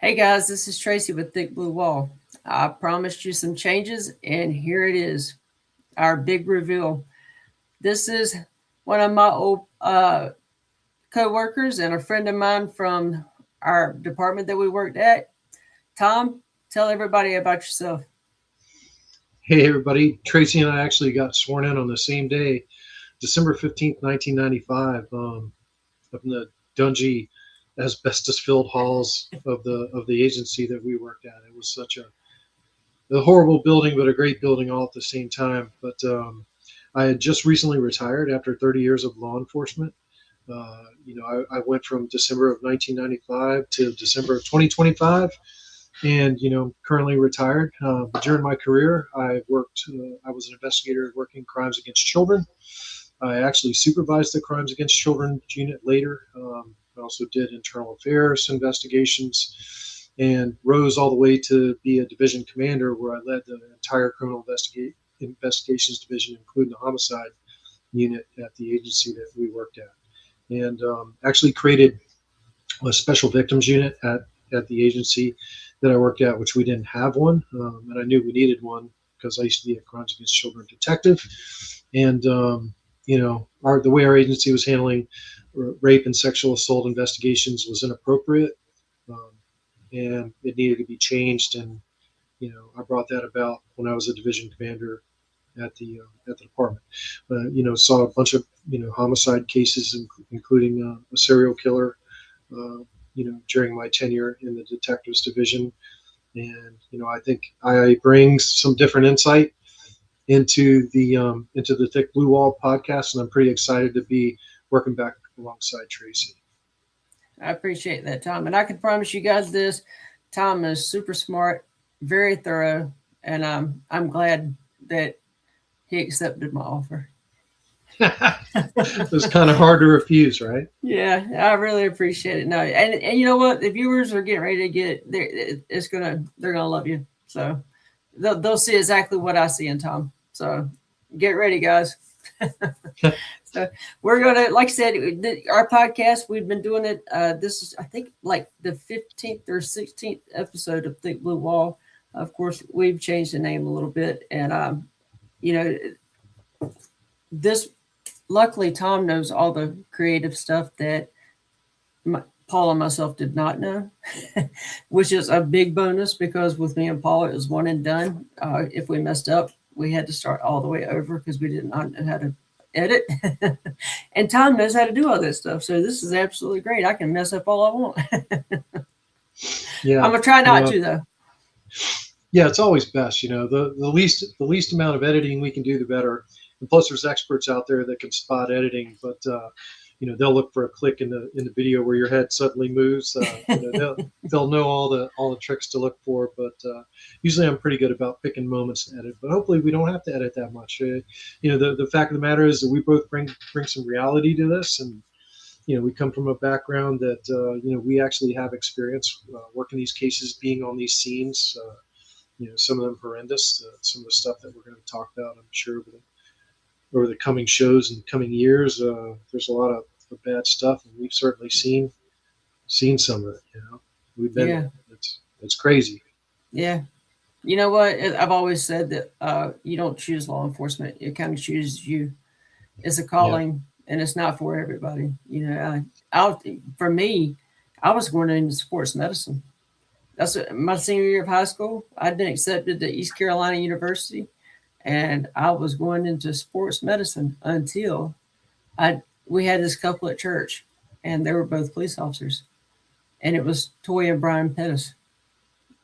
Hey guys, this is Tracy with Thick Blue Wall. I promised you some changes, and here it is, our big reveal. This is one of my old co-workers and a friend of mine from our department that we worked at. Tom, tell everybody about yourself. Hey, everybody. Tracy and I actually got sworn in on the same day, December 15th, 1995, up in the dungy, asbestos-filled halls of the agency that we worked at. It was such a horrible building, but a great building all at the same time. But I had just recently retired after 30 years of law enforcement. I went from December of 1995 to December of 2025, and currently retired. During my career, I worked. I was an investigator working crimes against children. I actually supervised the crimes against children unit later. I also did internal affairs investigations, and rose all the way to be a division commander, where I led the entire criminal investigations division, including the homicide unit at the agency that we worked at, and actually created a special victims unit at the agency that I worked at, which we didn't have one, and I knew we needed one because I used to be a crimes against children detective, and the way our agency was handling rape and sexual assault investigations was inappropriate, um, and it needed to be changed. And I brought that about when I was a division commander at the department. Saw a bunch of homicide cases, including a serial killer. During my tenure in the detectives division, and I think I bring some different insight into the Thick Blue Wall podcast, and I'm pretty excited to be working back alongside Tracy. I appreciate that, Tom. And I can promise you guys this: Tom is super smart, very thorough, and I'm glad that he accepted my offer. It was kind of hard to refuse, right? Yeah, I really appreciate it. No, and you know what? The viewers are getting ready to get there. They're gonna love you. So they'll see exactly what I see in Tom. So get ready, guys. So we're gonna, like I said, our podcast. We've been doing it. This is, I think, like the 15th or 16th episode of Thick Blue Wall. Of course, we've changed the name a little bit, and you know, this. Luckily, Tom knows all the creative stuff that Paul and myself did not know, which is a big bonus because with me and Paul, it was one and done. If we messed up, we had to start all the way over because we did not know how to edit. And Tom knows how to do all this stuff. So this is absolutely great. I can mess up all I want. Yeah. I'm going to try not to, though. Yeah, it's always best. The least amount of editing we can do, the better. And plus, there's experts out there that can spot editing, but they'll look for a click in the video where your head suddenly moves. They'll know all the tricks to look for. But usually, I'm pretty good about picking moments to edit. But hopefully, we don't have to edit that much. The fact of the matter is that we both bring some reality to this, and we come from a background that we actually have experience working these cases, being on these scenes. Some of them horrendous. Some of the stuff that we're going to talk about, I'm sure, over the coming shows and coming years, there's a lot of bad stuff, and we've certainly seen some of it. We've been there. It's crazy. Yeah. You know what? I've always said that you don't choose law enforcement. It kind of chooses you. It's a calling, and it's not for everybody. For me, I was going into sports medicine. That's my senior year of high school. I'd been accepted to East Carolina University, and I was going into sports medicine until we had this couple at church, and they were both police officers, and it was Toy and Brian Pettis.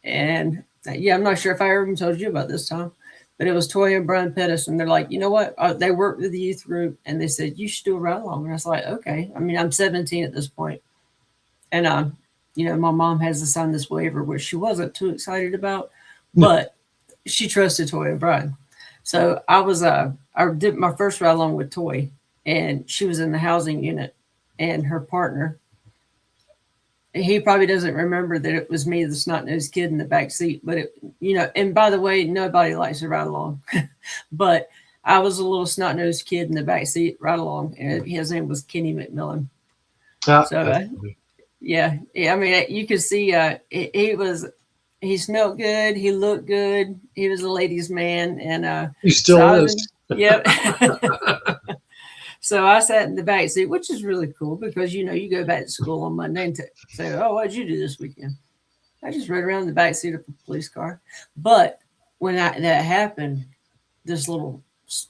And yeah, I'm not sure if I ever even told you about this, Tom, but it was Toy and Brian Pettis, and they're like, you know what? They worked with the youth group, and they said you should do a ride along. And I was like, okay. I mean, I'm 17 at this point, and my mom has to sign this waiver, which she wasn't too excited about, but she trusted Toy and Brian. So I did my first ride along with Toy, and she was in the housing unit, and her partner, he probably doesn't remember that it was me, the snot-nosed kid in the back seat, but and by the way, nobody likes to ride along, but I was a little snot-nosed kid in the back seat ride along, and his name was Kenny McMillan. So Yeah, yeah. I mean, you could see he smelled good, he looked good, he was a ladies' man, and He so still I was in. is. Yep. So I sat in the back seat, which is really cool because you go back to school on Monday and say, "Oh, what did you do this weekend?" I just rode around in the back seat of a police car. But when that happened, this little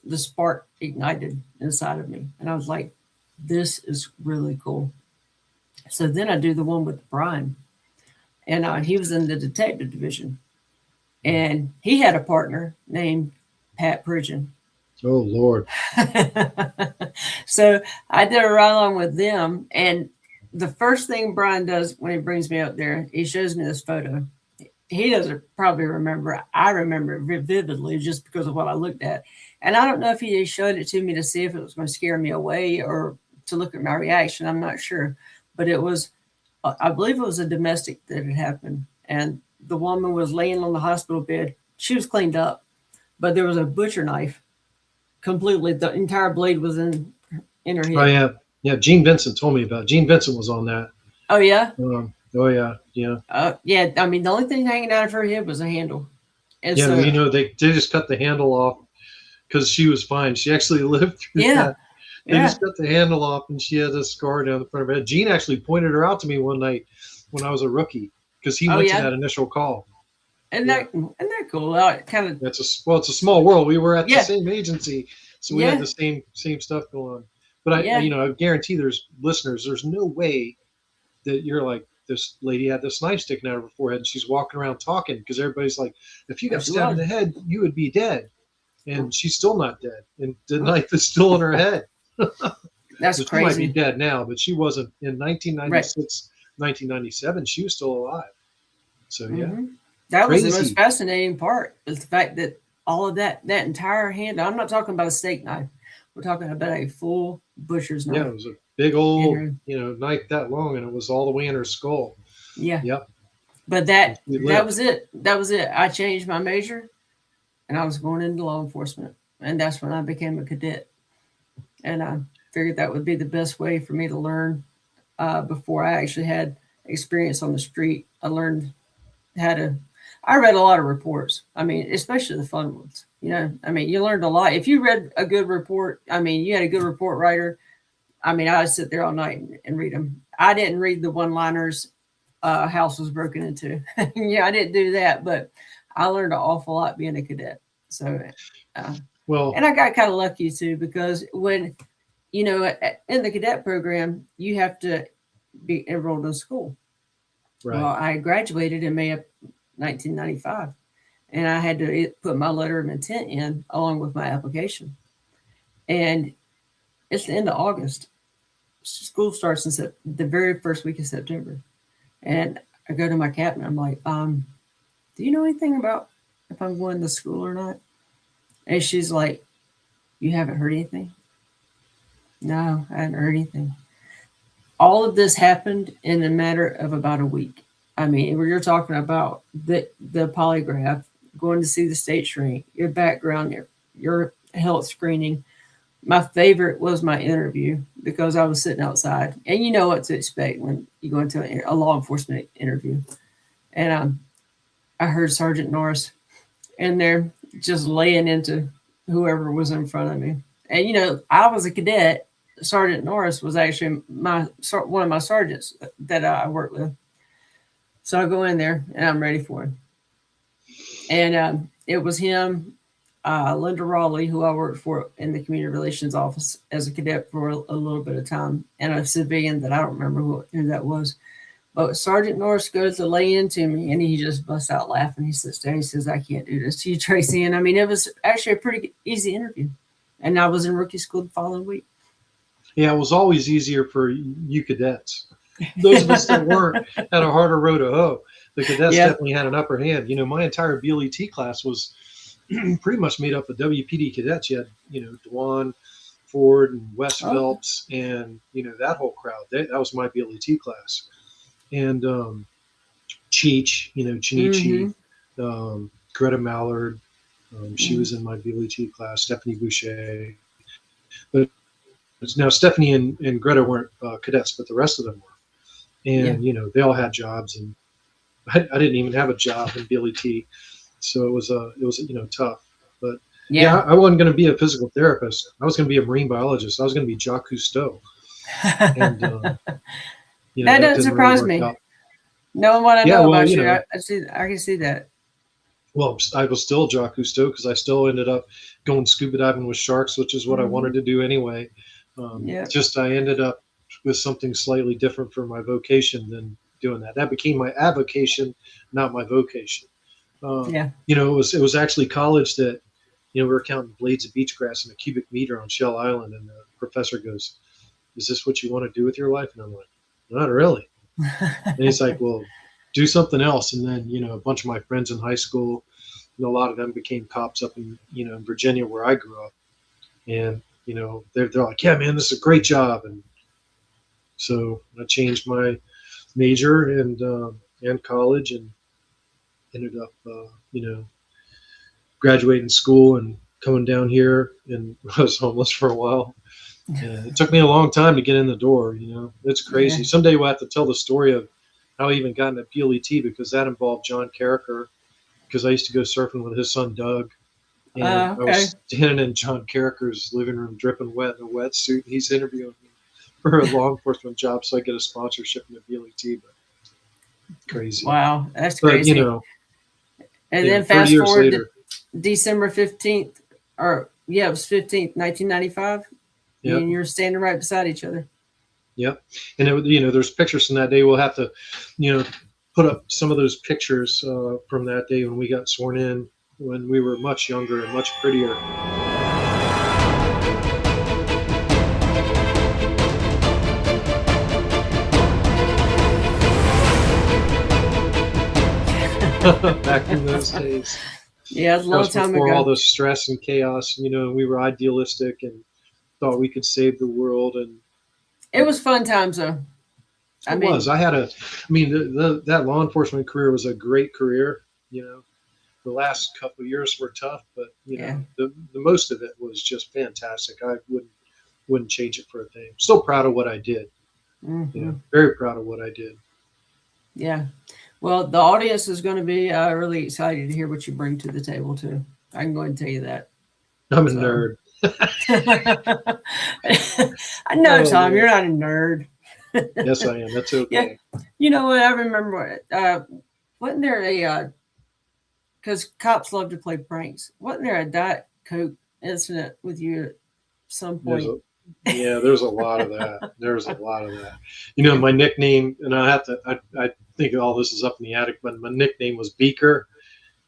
the spark ignited inside of me, and I was like, "This is really cool." So then I do the one with Brian, and he was in the detective division, and he had a partner named Pat Pridgeon. Oh Lord. So I did a ride along with them, and the first thing Brian does when he brings me up there, he shows me this photo. He doesn't probably remember. I remember it vividly just because of what I looked at. And I don't know if he showed it to me to see if it was going to scare me away or to look at my reaction. I'm not sure. But it was, I believe it was a domestic that had happened. And the woman was laying on the hospital bed. She was cleaned up, but there was a butcher knife completely. The entire blade was in her Oh head. yeah, yeah. Gene Vincent told me about. Gene Vincent was on that. Oh, yeah. Oh yeah, yeah, Yeah. I mean, the only thing hanging out of her head was a handle. And yeah. so, They just cut the handle off because she was fine. She actually lived through yeah, that. They yeah. just cut the handle off, and she had a scar down the front of her head. Gene actually pointed her out to me one night when I was a rookie because he Oh, went to yeah. that initial call. And Yeah, that cool? Kind of, it's a small world. We were at the yeah, same agency, so we had yeah, the same stuff going on. But yeah. I guarantee there's listeners. There's no way that you're like this lady had this knife sticking out of her forehead and she's walking around talking because everybody's like, if you Oh, got she stabbed in was. the head, you would be dead. And she's still not dead. And the knife is still in her head. That's So she might be crazy, dead now, but she wasn't in right? 1996, 1997. She was still alive. So yeah, Hmm. That was the most crazy. fascinating part is the fact that all of that entire hand. I'm not talking about a steak knife. We're talking about a full butcher's Yeah, knife it was a big in old, her. knife that long and it was all the way in her skull. Yeah, Yep. but And she that lived. was it. That was it. I changed my major, and I was going into law enforcement, and that's when I became a cadet. And I figured that would be the best way for me to learn before I actually had experience on the street. I learned how to. I read a lot of reports. I mean, especially the fun ones. I mean, you learned a lot. If you read a good report, I mean, you had a good report writer. I mean, I would sit there all night and read them. I didn't read the one-liners. House was broken into. Yeah, I didn't do that, but I learned an awful lot being a cadet. So, uh, Well, and I got kind of lucky too because when in the cadet program, you have to be enrolled in school. Well, right. I graduated in May of 1995, and I had to put my letter of intent in along with my application. And it's the end of August. School starts in the very first week of September. And I go to my captain. I'm like, do you know anything about if I'm going to school or not? And she's like, you haven't heard anything? No, I haven't heard anything. All of this happened in a matter of about a week. I mean, you're talking about the polygraph, going to see the state shrink, your background, your health screening. My favorite was my interview because I was sitting outside, and you know what to expect when you go into a law enforcement interview. And I heard Sergeant Norris in there just laying into whoever was in front of me. And I was a cadet. Sergeant Norris was actually one of my sergeants that I worked with. So I go in there and I'm ready for him. And it was him, Linda Raleigh, who I worked for in the community relations office as a cadet for a little bit of time, and a civilian that I don't remember who that was. But Sergeant Norris goes to lay into me, and he just busts out laughing. He sits there. He says, "I can't do this to you, Tracy." And I mean, it was actually a pretty easy interview. And I was in rookie school the following week. Yeah, it was always easier for you cadets. Those of us that weren't had a harder row to hoe. The cadets Yeah. definitely had an upper hand. My entire BLET class was pretty much made up of WPD cadets. You had, Dewan, Ford, and Wes Oh. Phelps, and that whole crowd. That was my BLET class. And Cheech, Mm-hmm. Chinichi, Greta Mallard. She Mm-hmm. was in my BLET class. Stephanie Boucher. But now Stephanie and Greta weren't cadets, but the rest of them were. Yeah. and they all had jobs, and I didn't even have a job in BLET, so it was tough. But yeah, Yeah. I wasn't going to be a physical therapist. I was going to be a marine biologist. I was going to be Jacques Cousteau, and That that doesn't didn't really surprise work me. out. Knowing what I Yeah, know well, about you, I see. I can see that. well, I was still Jacques Cousteau because I still ended up going scuba diving with sharks, which is what I wanted Hmm. to do anyway. Yeah. Just I ended up with something slightly different for my vocation than doing that. That became my avocation, not my vocation. Yeah. It was actually college that we were counting blades of beach grass in a cubic meter on Shell Island, and the professor goes, "Is this what you want to do with your life?" And I'm like, "Not really." And he's like, "Well, do something else." And then a bunch of my friends in high school, a lot of them became cops up in Virginia where I grew up, and they're like, "Yeah, man, this is a great job." And so I changed my major and college, and ended up graduating school and coming down here, and I was homeless for a while. And it took me a long time to get in the door. It's Yeah. crazy. Someday we'll have to tell the story of how I even got into PLET, because that involved John Carricker, because I used to go surfing with his son Doug, and I Okay. was standing in John Carricker's living room dripping wet in a wetsuit. He's interviewing me for a law enforcement job so I get a sponsorship in the BLET. But crazy. Wow, that's But crazy. And then 30 fast years forward to later, December 15th, or yeah, it was 15th, 1995. You yep, and you're standing right beside each other. yep. And there's pictures from that day. We'll have to, you know, put up some of those pictures from that day when we got sworn in, when we were much younger and much prettier. Back in those days. Yeah, it was a That long was time before all ago. the stress and chaos. We were idealistic and thought we could save the world, and It was fun times though. I it was. mean, That law enforcement career was a great career. The last couple of years were tough, but yeah. the most of it was just fantastic. I wouldn't change it for a thing. Still proud of what I did. Hmm. Very proud of what I did. Yeah. Well, the audience is going to be really excited to hear what you bring to the table too. I can go ahead and tell you that. I'm a So nerd. I know, Oh Tom, man, you're not a nerd. yes I am. That's Yeah. okay. You know what? I remember, wasn't there because cops love to play pranks. Wasn't there a Diet Coke incident with you at some There's point? a there's a lot of that. There's a lot of that. My nickname, and I think all this is up in the attic, but my nickname was Beaker,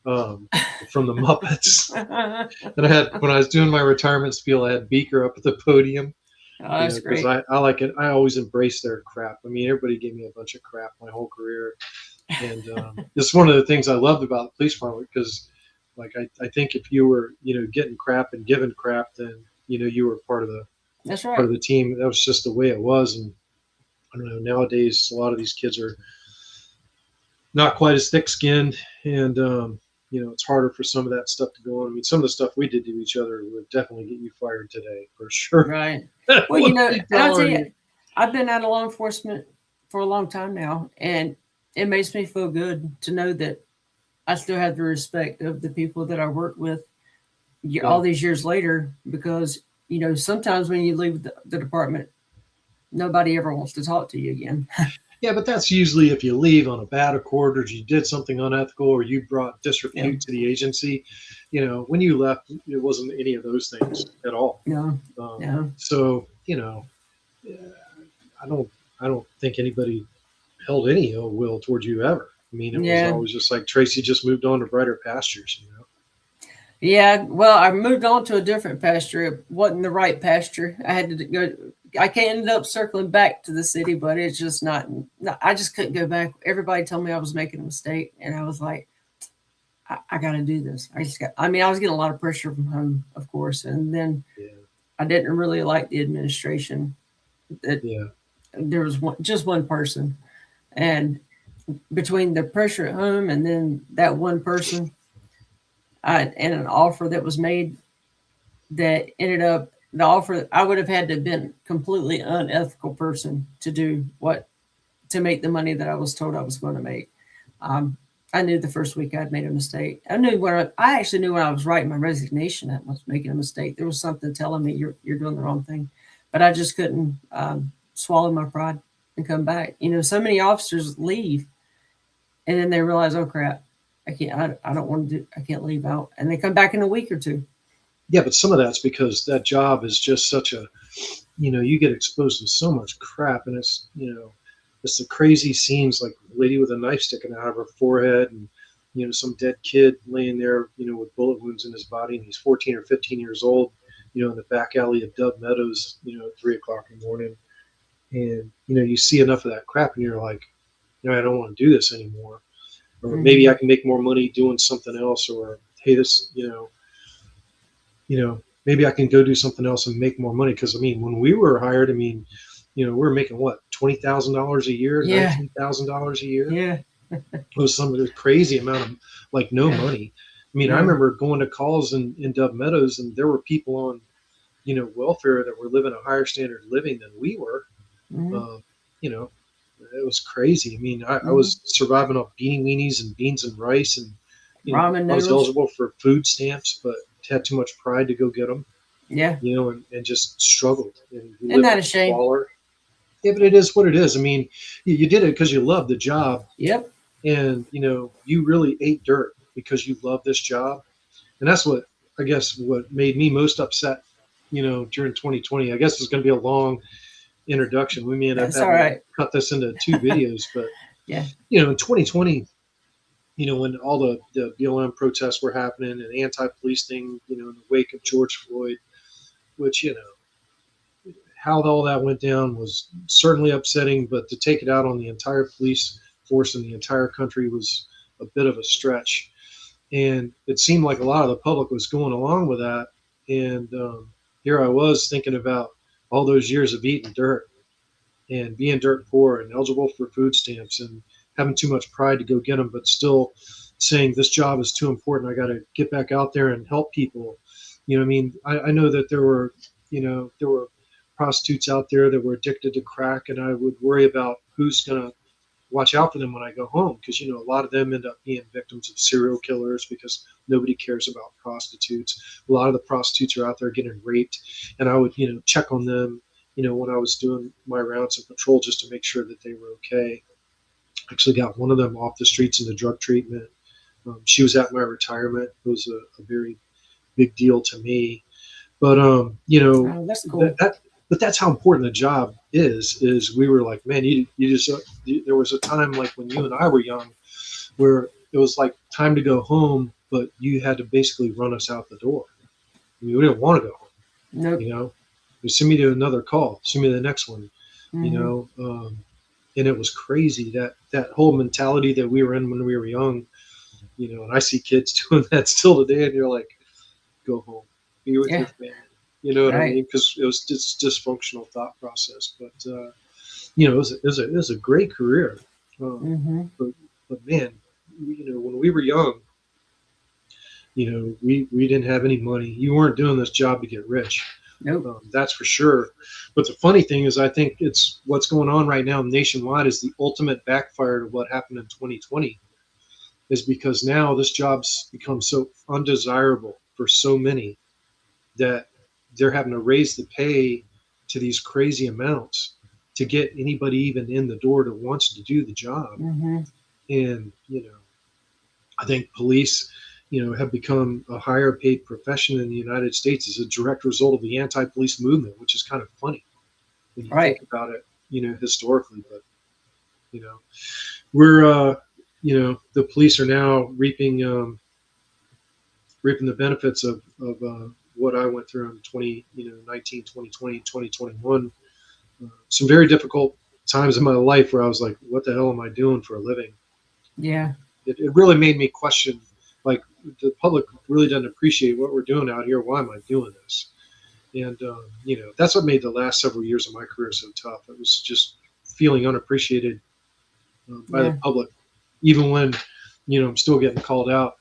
um, from the Muppets. Oh, And I had, when I was doing my retirement spiel, I had Beaker up at the podium, that's because great. I like it. I always embrace their crap. I mean, everybody gave me a bunch of crap my whole career, and it's one of the things I loved about the police department, because, like, I think if you were, getting crap and giving crap, then you were That's part right. of the team. That was just the way it was, and I don't know. Nowadays, a lot of these kids are not quite as thick-skinned, and it's harder for some of that stuff to go on. I mean, some of the stuff we did to each other would definitely get you fired today for sure. Right. That Well, wouldn't be and I'll tell you, tolerated. I've been out of law enforcement for a long time now, and it makes me feel good to know that I still have the respect of the people that I work with Yeah. all these years later, because sometimes when you leave the department, nobody ever wants to talk to you again. Yeah, but that's usually if you leave on a bad accord, or you did something unethical, or you brought Yeah. disrepute to the agency. When you left, it wasn't any of those things at all. No. No. So, yeah, I don't think anybody held any ill will towards you ever. I mean, it was Yeah. always just like, Tracy just moved on to brighter pastures. Yeah. Well, I moved on to a different pasture. It wasn't the right pasture. I had to go. I ended up circling back to the city, but it's just not. I just couldn't go back. Everybody told me I was making a mistake, and I was like, I got to do this. I just got. I mean, I was getting a lot of pressure from home, of course, and then Yeah, I didn't really like the administration. That yeah, there was just one person, and between the pressure at home and then that one person, and an offer that was made that ended up the offer, I would have had to have been completely unethical person to do what to make the money that I was told I was going to make. Um, I knew the first week I'd made a mistake. I knew I actually knew when I was writing my resignation I was making a mistake. There was something telling me you're doing the wrong thing, but I just couldn't swallow my pride and come back. You know, so many officers leave and then they realize, oh crap, I can't. I don't want to do. I can't leave out, and they come back in a week or two. Yeah, but some of that's because that job is just such a, you get exposed to so much crap, and it's the crazy scenes like a lady with a knife sticking out of her forehead, and some dead kid laying there, with bullet wounds in his body, and he's 14 or 15 years old, in the back alley of Dove Meadows, at 3 o'clock in the morning, and you see enough of that crap, and you're like, I don't want to do this anymore, or maybe I can make more money doing something else, or hey, this, maybe I can go do something else and make more money. Because I mean, when we were hired, I mean, we were making what, $20,000 a year, Yeah, $19,000 a year. yeah, It was some crazy amount of like no yeah. money. I mean, I No. remember going to calls in Dove Meadows, and there were people on, welfare that were living a higher standard of living than we were. Mm-hmm. Uh, you know, it was crazy. I mean, I Mm-hmm. was surviving off beanie weenies and beans and rice, and Ramen I was noodles. eligible for food stamps, but had too much pride to go get them. Yeah, And just struggled. And we isn't lived that in a shame? squalor. Yeah, but it is what it is. I mean, you did it because you loved the job, Yep. and you really ate dirt because you love this job, and that's what I guess what made me most upset. During 2020, I guess it's going to be a long introduction. We may end up That's all having to right. cut this into two videos, but Yeah. in 2020, when all the BLM protests were happening and anti-police thing, in the wake of George Floyd, which how all that went down was certainly upsetting, but to take it out on the entire police force in the entire country was a bit of a stretch. And it seemed like a lot of the public was going along with that. And here I was thinking about all those years of eating dirt and being dirt poor and eligible for food stamps and having too much pride to go get them, but still saying this job is too important. I got to get back out there and help people. I mean, I know that there were prostitutes out there that were addicted to crack, and I would worry about who's going to watch out for them when I go home, because a lot of them end up being victims of serial killers because nobody cares about prostitutes. A lot of the prostitutes are out there getting raped, and I would check on them when I was doing my rounds of patrol just to make sure that they were okay. Actually got one of them off the streets into drug treatment. She was at my retirement. It was a very big deal to me. But Oh, that's that, cool. that but that's how important the job is. Is we were like, man, you just there was a time like when you and I were young, where it was like time to go home, but you had to basically run us out the door. I mean, we didn't want to go home. Nope. You know, you send me to another call, send me to the next one. You Mm-hmm. know, and it was crazy that whole mentality that we were in when we were young. And I see kids doing that still today, and you're like, go home, be with your Yeah. family. You know what I Right. mean? Because it was just dysfunctional thought process. But it was a great career. Um, Mm-hmm. but man, when we were young, we didn't have any money. You weren't doing this job to get rich. Nope. That's for sure. But the funny thing is, I think it's what's going on right now nationwide is the ultimate backfire to what happened in 2020, is because now this job's become so undesirable for so many that they're having to raise the pay to these crazy amounts to get anybody even in the door that wants to do the job. Mm-hmm. And I think police have become a higher paid profession in the United States as a direct result of the anti-police movement, which is kind of funny when you think Right. about it, historically. But you know we're the police are now reaping the benefits of what I went through in 19, 2020, 2021. Some very difficult times in my life where I was like, what the hell am I doing for a living? Yeah. It really made me question, like, the public really doesn't appreciate what we're doing out here. Why am I doing this? And, that's what made the last several years of my career so tough. It was just feeling unappreciated by the Yeah. public, even when, I'm still getting called out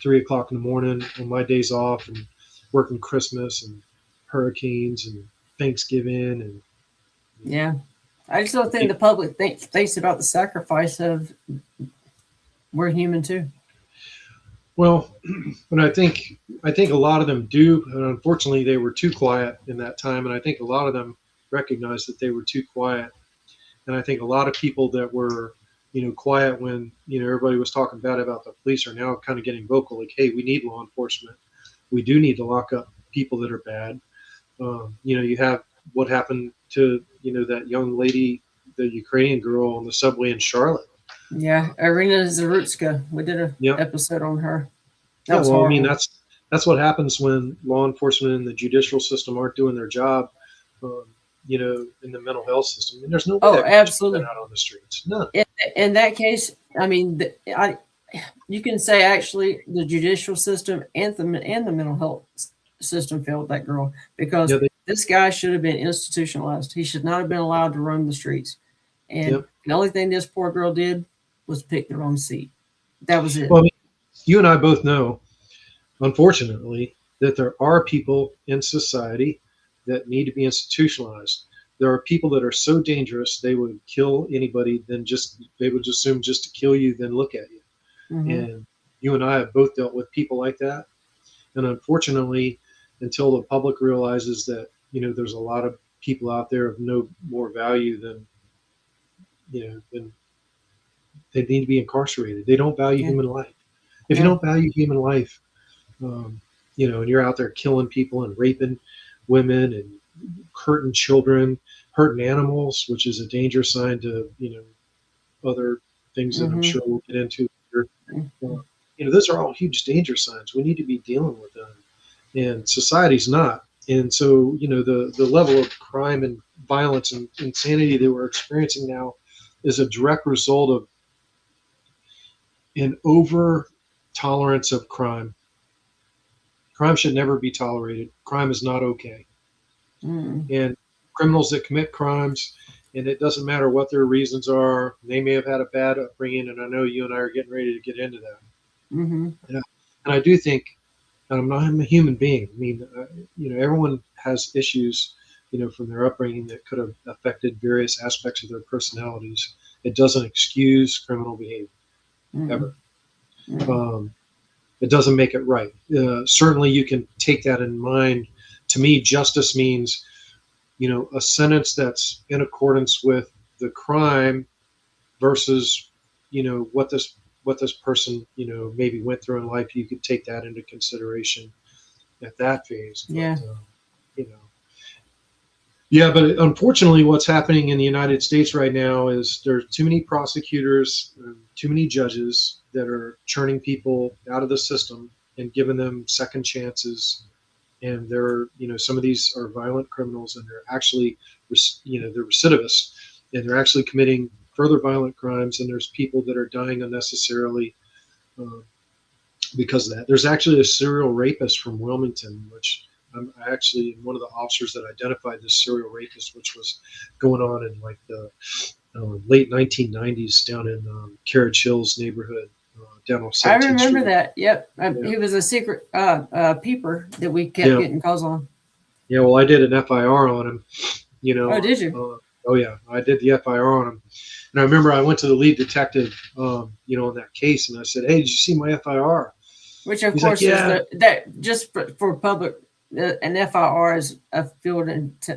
3 o'clock in the morning on my days off and working Christmas and hurricanes and Thanksgiving and Yeah. I just don't think the public thinks about the sacrifice of we're human too. Well, but I think a lot of them do, and unfortunately, they were too quiet in that time, and I think a lot of them recognized that they were too quiet, and I think a lot of people that were, quiet when everybody was talking bad about the police are now kind of getting vocal, like, hey, we need law enforcement, we do need to lock up people that are bad. You have what happened to that young lady, the Ukrainian girl on the subway in Charlotte. Yeah, Irina Zarutska. We did a Yeah, episode on her. That yeah. was Well, I mean, horrible. that's what happens when law enforcement and the judicial system aren't doing their job. Um, in the mental health system, and there's no way Oh, that girl should have been absolutely. out on the streets. None. In, in that case, I mean, you can say actually the judicial system and the mental health system failed that girl because Yeah, they, this guy should have been institutionalized. He should not have been allowed to roam the streets. And yeah. the only thing this poor girl did was pick the wrong seat. That was it. Well, I mean, you and I both know, unfortunately, that there are people in society that need to be institutionalized. There are people that are so dangerous they would kill anybody than just they would assume just to kill you, then look at you. Hmm. And you and I have both dealt with people like that. And unfortunately, until the public realizes that there's a lot of people out there of no more value than they need to be incarcerated. They don't value Yeah. human life. If you No. don't value human life, um, and you're out there killing people and raping women and hurting children, hurting animals, which is a danger sign to other things that I'm Hmm. sure we'll get into later. Those are all huge danger signs. We need to be dealing with them, and society's not. And so, the level of crime and violence and insanity that we're experiencing now is a direct result of an over tolerance of crime. Crime should never be tolerated. Crime is not okay. Mm. And criminals that commit crimes, and it doesn't matter what their reasons are, they may have had a bad upbringing, and I know you and I are getting ready to get into that. Hmm. Yeah. And I do think I'm a human being. I mean, everyone has issues, from their upbringing that could have affected various aspects of their personalities. It doesn't excuse criminal behavior Mm. ever. Mm. Um, it doesn't make it right. Certainly, you can take that in mind. To me, justice means, a sentence that's in accordance with the crime versus, what this person, maybe went through in life. You could take that into consideration at that phase. But Yeah. you know, yeah. But unfortunately, what's happening in the United States right now is there's too many prosecutors, too many judges that are churning people out of the system and giving them second chances. And they're, some of these are violent criminals, and they're actually, they're recidivists, and they're actually committing further violent crimes. And there's people that are dying unnecessarily uh, because of that. There's actually a serial rapist from Wilmington, which I actually am one of the officers that identified this serial rapist, which was going on in like the late 1990s down in Carriage Hills neighborhood, down off I 17th remember Street. that. Yep. Yeah, He was a secret peeper that we kept yeah, getting calls on. yeah. Well, I did an FIR on him. Oh, did you? Oh yeah, I did the FIR on him, and I remember I went to the lead detective, on that case, and I said, "Hey, did you see my FIR?" Which, of He's like, course, is "Yeah, that just for public, an FIR is a field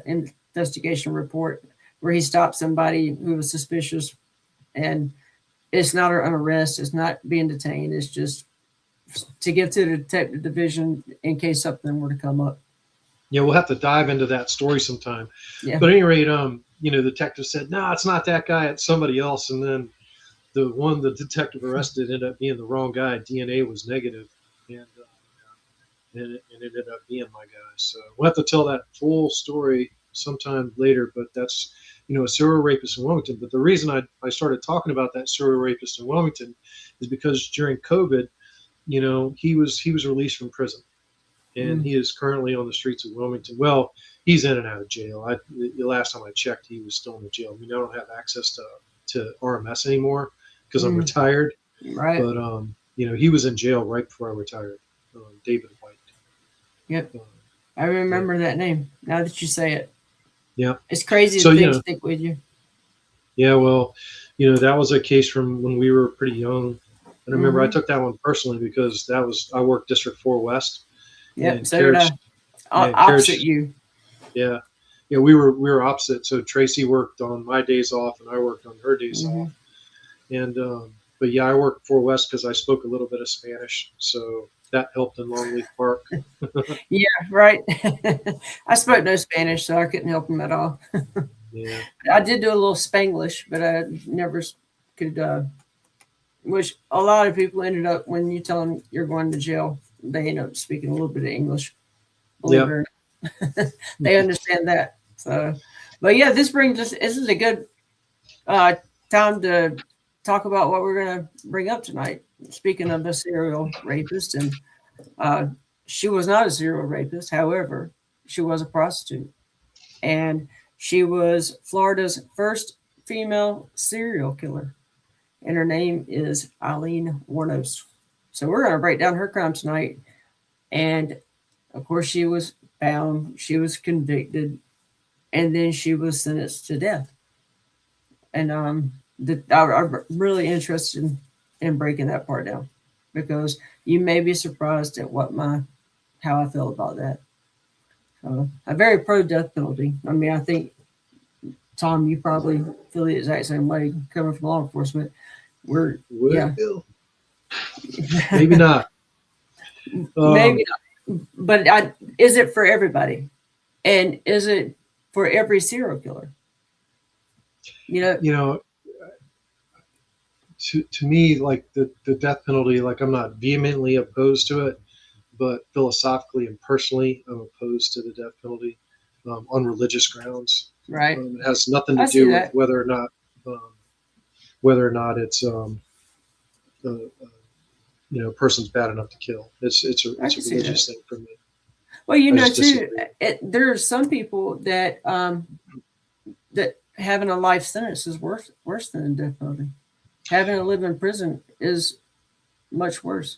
investigation report where he stopped somebody who was suspicious, and it's not an arrest, it's not being detained, it's just to give to the detective division in case something were to come up. yeah, we'll have to dive into that story sometime." Yeah. But at any rate, the detective said, "No, it's not that guy; it's somebody else." And then the detective arrested ended up being the wrong guy. DNA was negative, and it ended up being my guy. So we'll have to tell that full story sometime later. But that's a serial rapist in Wilmington. But the reason I started talking about that serial rapist in Wilmington is because during COVID, he was released from prison, and Mm. he is currently on the streets of Wilmington. Well, he's in and out of jail. The last time I checked, he was still in the jail. I mean, I don't have access to RMS anymore because I'm Mm. retired. Right. But he was in jail right before I retired. David White. Yep. Uh, I yeah, remember that name now that you say it. yeah. It's crazy So that things stick with you. Yeah, well, that was a case from when we were pretty young. And I remember I Hmm. took that one personally because I worked District 4 West, Yep, and so did I. Opposite Carriage, you. yeah, yeah, we were opposite. So Tracy worked on my days off, and I worked on her days Hmm. off. And but yeah, I worked 4 West because I spoke a little bit of Spanish, so that helped in Longleaf Park. Yeah, right. I spoke no Spanish, so I couldn't help him at all. Yeah, I did do a little Spanglish, but I never could. Which a lot of people ended up when you tell them you're going to jail, they end up speaking a little bit of English. Believe it yeah, or not, they understand that. So, but yeah, this brings us. This is a good uh, time to talk about what we're going to bring up tonight. Speaking of a serial rapist, and uh, she was not a serial rapist. However, she was a prostitute, and she was Florida's first female serial killer, and her name is Aileen Wuornos. So we're going to break down her crime tonight, and of course, she was found, she was convicted, and then she was sentenced to death. And I'm really interested in breaking that part down because you may be surprised at how I feel about that. I'm very pro death penalty. I mean, I think Tom, you probably feel the exact same way coming from law enforcement. We're yeah, well, maybe not. maybe Um, not, but is it for everybody? And is it for every serial killer? You know, you know, to me, like the death penalty, like I'm not vehemently opposed to it, but philosophically and personally, I'm opposed to the death penalty on religious grounds. right? It has nothing to I see do with that. um, whether or not it's a, a person's bad enough to kill. I It's a can see that. religious thing for me. Well, you I know, just too, disagree. there are some people that having a life sentence is worse than a death penalty. Having to live in prison is much worse.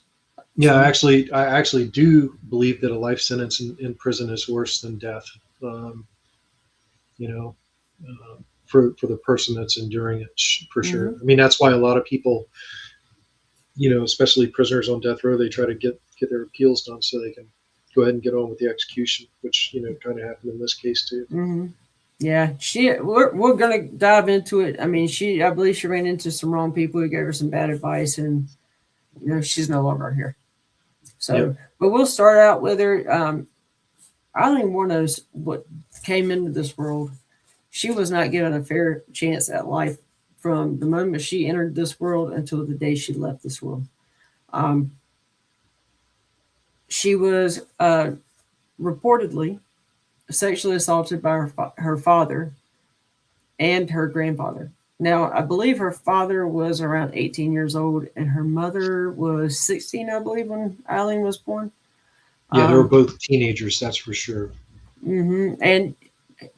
Yeah, So I actually do believe that a life sentence in prison is worse than death. Um, you know, for the person that's enduring it, for sure. hmm I mean, that's why a lot of people, especially prisoners on death row, they try to get their appeals done so they can go ahead and get on with the execution, which kind of happened in this case too. hmm yeah, we're gonna dive into it. I mean, I believe she ran into some wrong people who gave her some bad advice, and she's no longer here. Yep. So, but we'll start out with her. Eileen Moore knows what came into this world. She was not given a fair chance at life from the moment she entered this world until the day she left this world. Um, she was reportedly sexually assaulted by her father and her grandfather. Now, I believe her father was around 18 years old and her mother was 16, I believe, when Eileen was born. Yeah, they were Um, both teenagers, that's for sure. and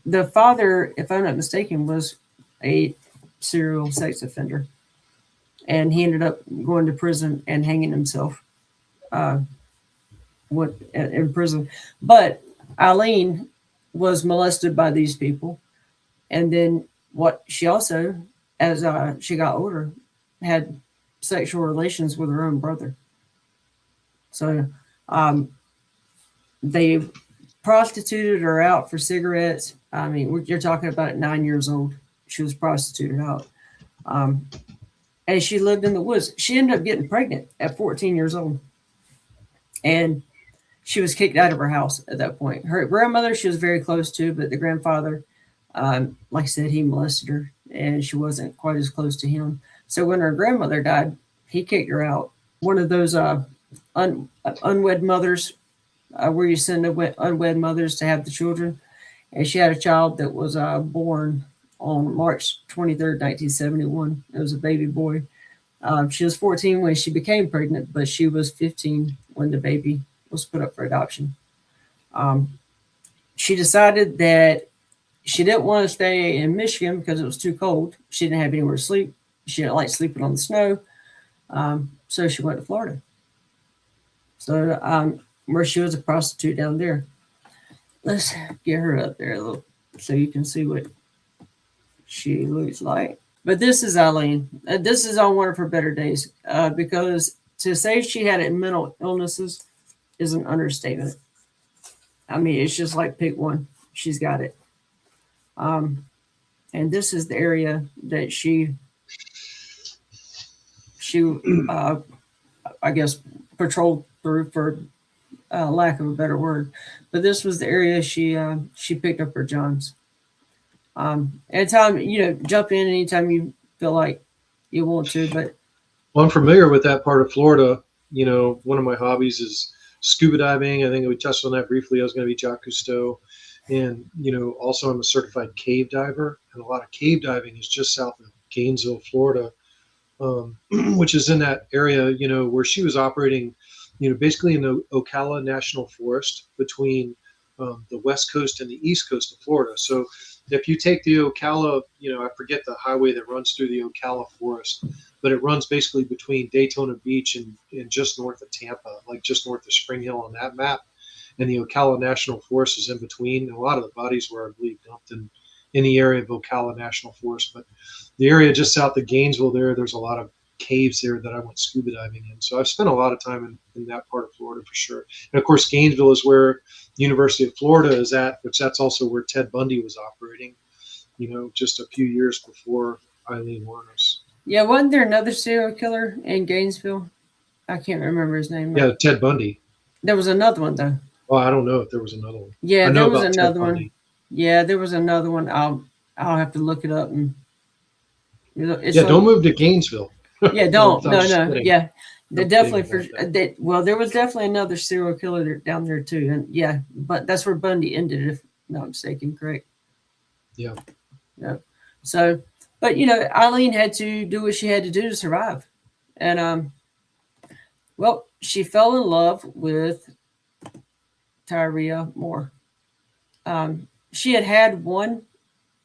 the father, if I'm not mistaken, was a serial sex offender. And he ended up going to prison and hanging himself uh, in prison. But Eileen was molested by these people, and then what she also, as she got older, had sexual relations with her own brother. So um, they prostituted her out for cigarettes. I mean, you're talking about at 9 years old. She was prostituted out. Um, and she lived in the woods. She ended up getting pregnant at 14 years old. And she was kicked out of her house at that point. Her grandmother, she was very close to, but the grandfather, like I said, he molested her and she wasn't quite as close to him. So when her grandmother died, he kicked her out. One of those unwed mothers where you send unwed mothers to have the children. And she had a child that was born on March 23rd, 1971. It was a baby boy. She was 14 when she became pregnant, but she was 15 when the baby was put up for adoption. Um, she decided that she didn't want to stay in Michigan because it was too cold. She didn't have anywhere to sleep. She didn't like sleeping on the snow. So she went to Florida. So where she was a prostitute down there. Let's get her up there a little so you can see what she looks like. But this is Eileen. This is on one of her better days because to say she had mental illnesses is an understatement. I mean, it's just like pick one. She's got it. Um, and this is the area that she uh, I guess patrolled through for lack of a better word. But this was the area she picked up her Johns. Anytime jump in anytime you feel like you want to. But Well, I'm familiar with that part of Florida. One of my hobbies is scuba diving. I think we touched on that briefly. I was going to be Jacques Cousteau. And, also I'm a certified cave diver. And a lot of cave diving is just south of Gainesville, Florida, which is in that area, where she was operating, basically in the Ocala National Forest between the west coast and the east coast of Florida. So if you take the Ocala, I forget the highway that runs through the Ocala Forest, but it runs basically between Daytona Beach and just north of Tampa, like just north of Spring Hill on that map. And the Ocala National Forest is in between. And a lot of the bodies were, I believe, dumped in the area of Ocala National Forest. But the area just south of Gainesville there's a lot of caves there that I went scuba diving in. So I've spent a lot of time in that part of Florida for sure. And of course, Gainesville is where University of Florida is at, which that's also where Ted Bundy was operating, just a few years before Aileen Wuornos. yeah, wasn't there another serial killer in Gainesville? I can't remember his name. Yeah, Ted Bundy. There was another one though. Well, I don't know if there was another one. Yeah, I there know was about Ted another one. Bundy. Yeah, there was another one. I'll have to look it up and it's Yeah, like, don't move to Gainesville. yeah, No, don't I'm no just no kidding. yeah. I'm Definitely kidding for about that. Well, there was definitely another serial killer down there too, and yeah, but that's where Bundy ended, if not mistaken. Correct. Yeah. Yeah. So, but Eileen had to do what she had to do to survive, and well, she fell in love with Tyria Moore. She had had one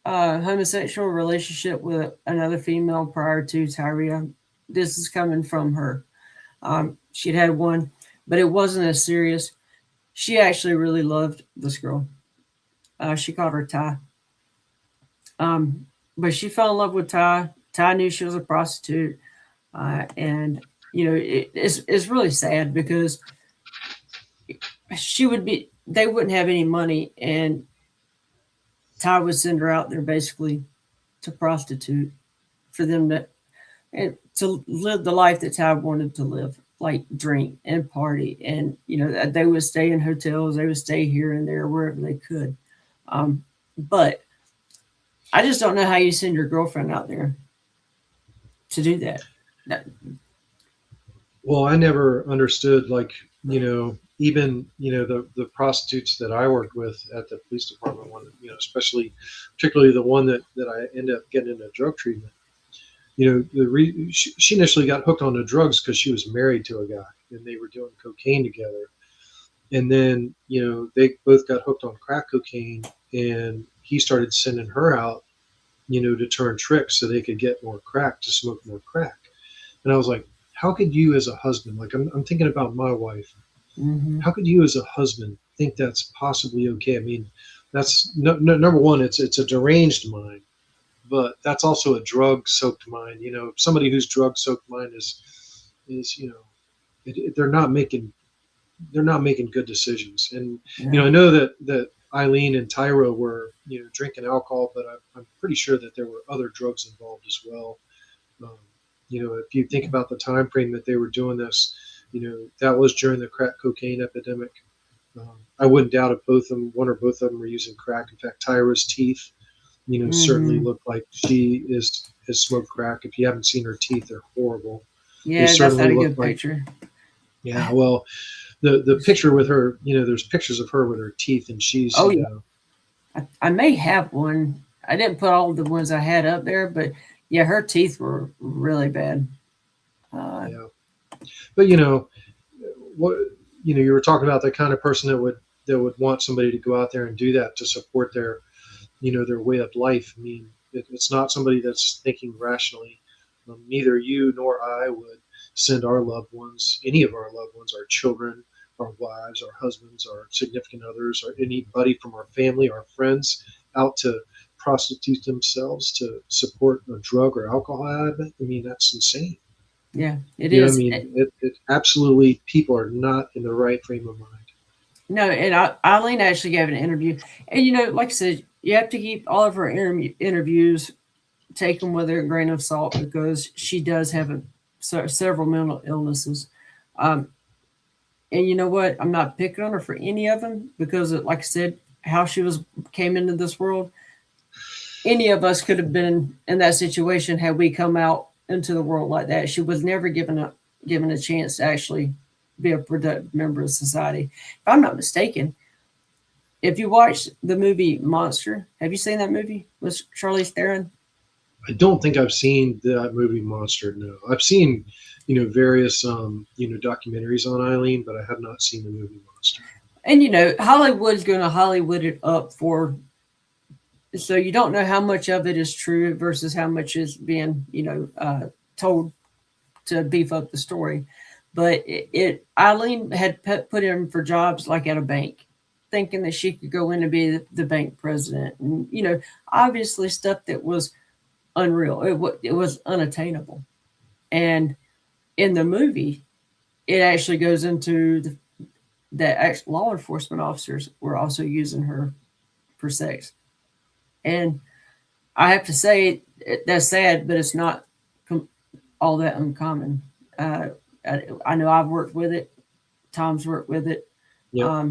homosexual relationship with another female prior to Tyria. This is coming from her. She'd had one, but it wasn't as serious. She actually really loved this girl. She called her Ty. Um, but she fell in love with Ty. Ty knew she was a prostitute, and it's really sad because she would be. They wouldn't have any money, and Ty would send her out there basically to prostitute for them to live the life that Ty wanted to live, like drink and party, and they would stay in hotels, they would stay here and there wherever they could. But I just don't know how you send your girlfriend out there to do that. Well, I never understood, like, even, the prostitutes that I worked with at the police department, especially, particularly the one that I ended up getting into drug treatment. She initially got hooked on the drugs because she was married to a guy and they were doing cocaine together. And then, they both got hooked on crack cocaine and he started sending her out, to turn tricks so they could get more crack, to smoke more crack. And I was like, how could you as a husband, like I'm thinking about my wife, Mm-hmm. how could you as a husband think that's possibly okay? I mean, that's number one, it's a deranged mind, but that's also a drug soaked mind. Somebody who's drug soaked mind is they're not making good decisions. And Yeah. I know that Eileen and Tyra were drinking alcohol, but I'm pretty sure that there were other drugs involved as well. Um, if you think about the time frame that they were doing this, that was during the crack cocaine epidemic. I wouldn't doubt if one or both of them were using crack. In fact, Tyra's teeth, certainly Mm-hmm. look like she has smoked crack. If you haven't seen her teeth, they're horrible. They Yeah, that's not certainly a look good like, picture. yeah, well, the picture with her, there's pictures of her with her teeth, and she's, Oh yeah, I may have one. I didn't put all the ones I had up there, but yeah, her teeth were really bad. yeah. But what you were talking about, the kind of person that would want somebody to go out there and do that to support their way of life. I mean, it's not somebody that's thinking rationally. Neither you nor I would send our loved ones, any of our loved ones, our children, our wives, our husbands, our significant others, or anybody from our family, our friends, out to prostitute themselves to support a drug or alcohol habit. I mean, that's insane. Yeah, it You know, what I is. mean, it absolutely, people are not in the right frame of mind. No, and Eileen actually gave an interview, and like I said, you have to keep all of her interviews, take them with a grain of salt, because she does have several mental illnesses. Um, and you know what? I'm not picking on her for any of them, because, like I said, how she came into this world, any of us could have been in that situation had we come out into the world like that. She was never given a chance to actually be a productive member of society. If I'm not mistaken, if you watch the movie Monster, have you seen that movie with Charlize Theron? I don't think I've seen that movie Monster. No, I've seen, various, documentaries on Eileen, but I have not seen the movie Monster. And Hollywood's going to Hollywood it up for, so you don't know how much of it is true versus how much is being, told to beef up the story. But Eileen had put in for jobs like at a bank, thinking that she could go in and be the bank president, and obviously stuff that was unreal. It was unattainable. And in the movie, it actually goes into that law enforcement officers were also using her for sex. And I have to say, that's sad, but it's not all that uncommon. I know I've worked with it. Tom's worked with it. Yep.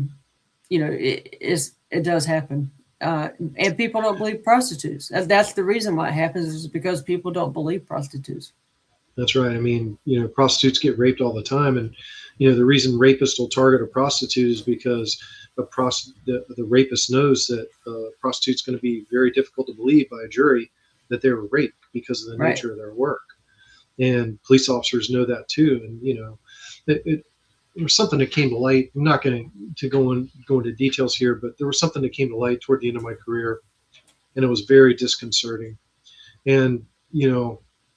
It does happen. And people don't believe prostitutes. That's the reason why it happens, is because people don't believe prostitutes. That's right. I mean, prostitutes get raped all the time, and the reason rapists will target a prostitute is because the rapist knows that a prostitute's going to be very difficult to believe by a jury that they were raped because of the Right. nature of their work, and police officers know that too. And there was something that came to light. I'm not going to go into details here, but there was something that came to light toward the end of my career, and it was very disconcerting. And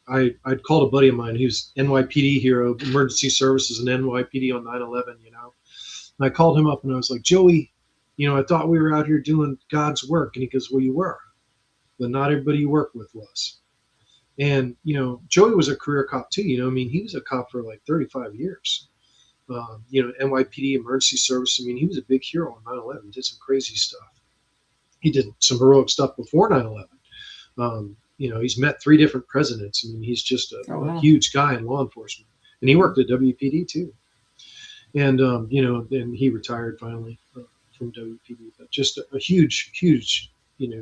I'd called a buddy of mine who's NYPD hero, emergency services and NYPD on 9/11, and I called him up and I was like, Joey, I thought we were out here doing God's work. And he goes, well, you were, but not everybody you work with was. And, Joey was a career cop too. I mean, he was a cop for like 35 years. NYPD emergency service. I mean, he was a big hero on 9/11, did some crazy stuff. He did some heroic stuff before 9/11. He's met 3 different presidents. I mean, he's just a huge guy in law enforcement, and he worked at WPD too. And then he retired finally from WPD. But just a huge, huge,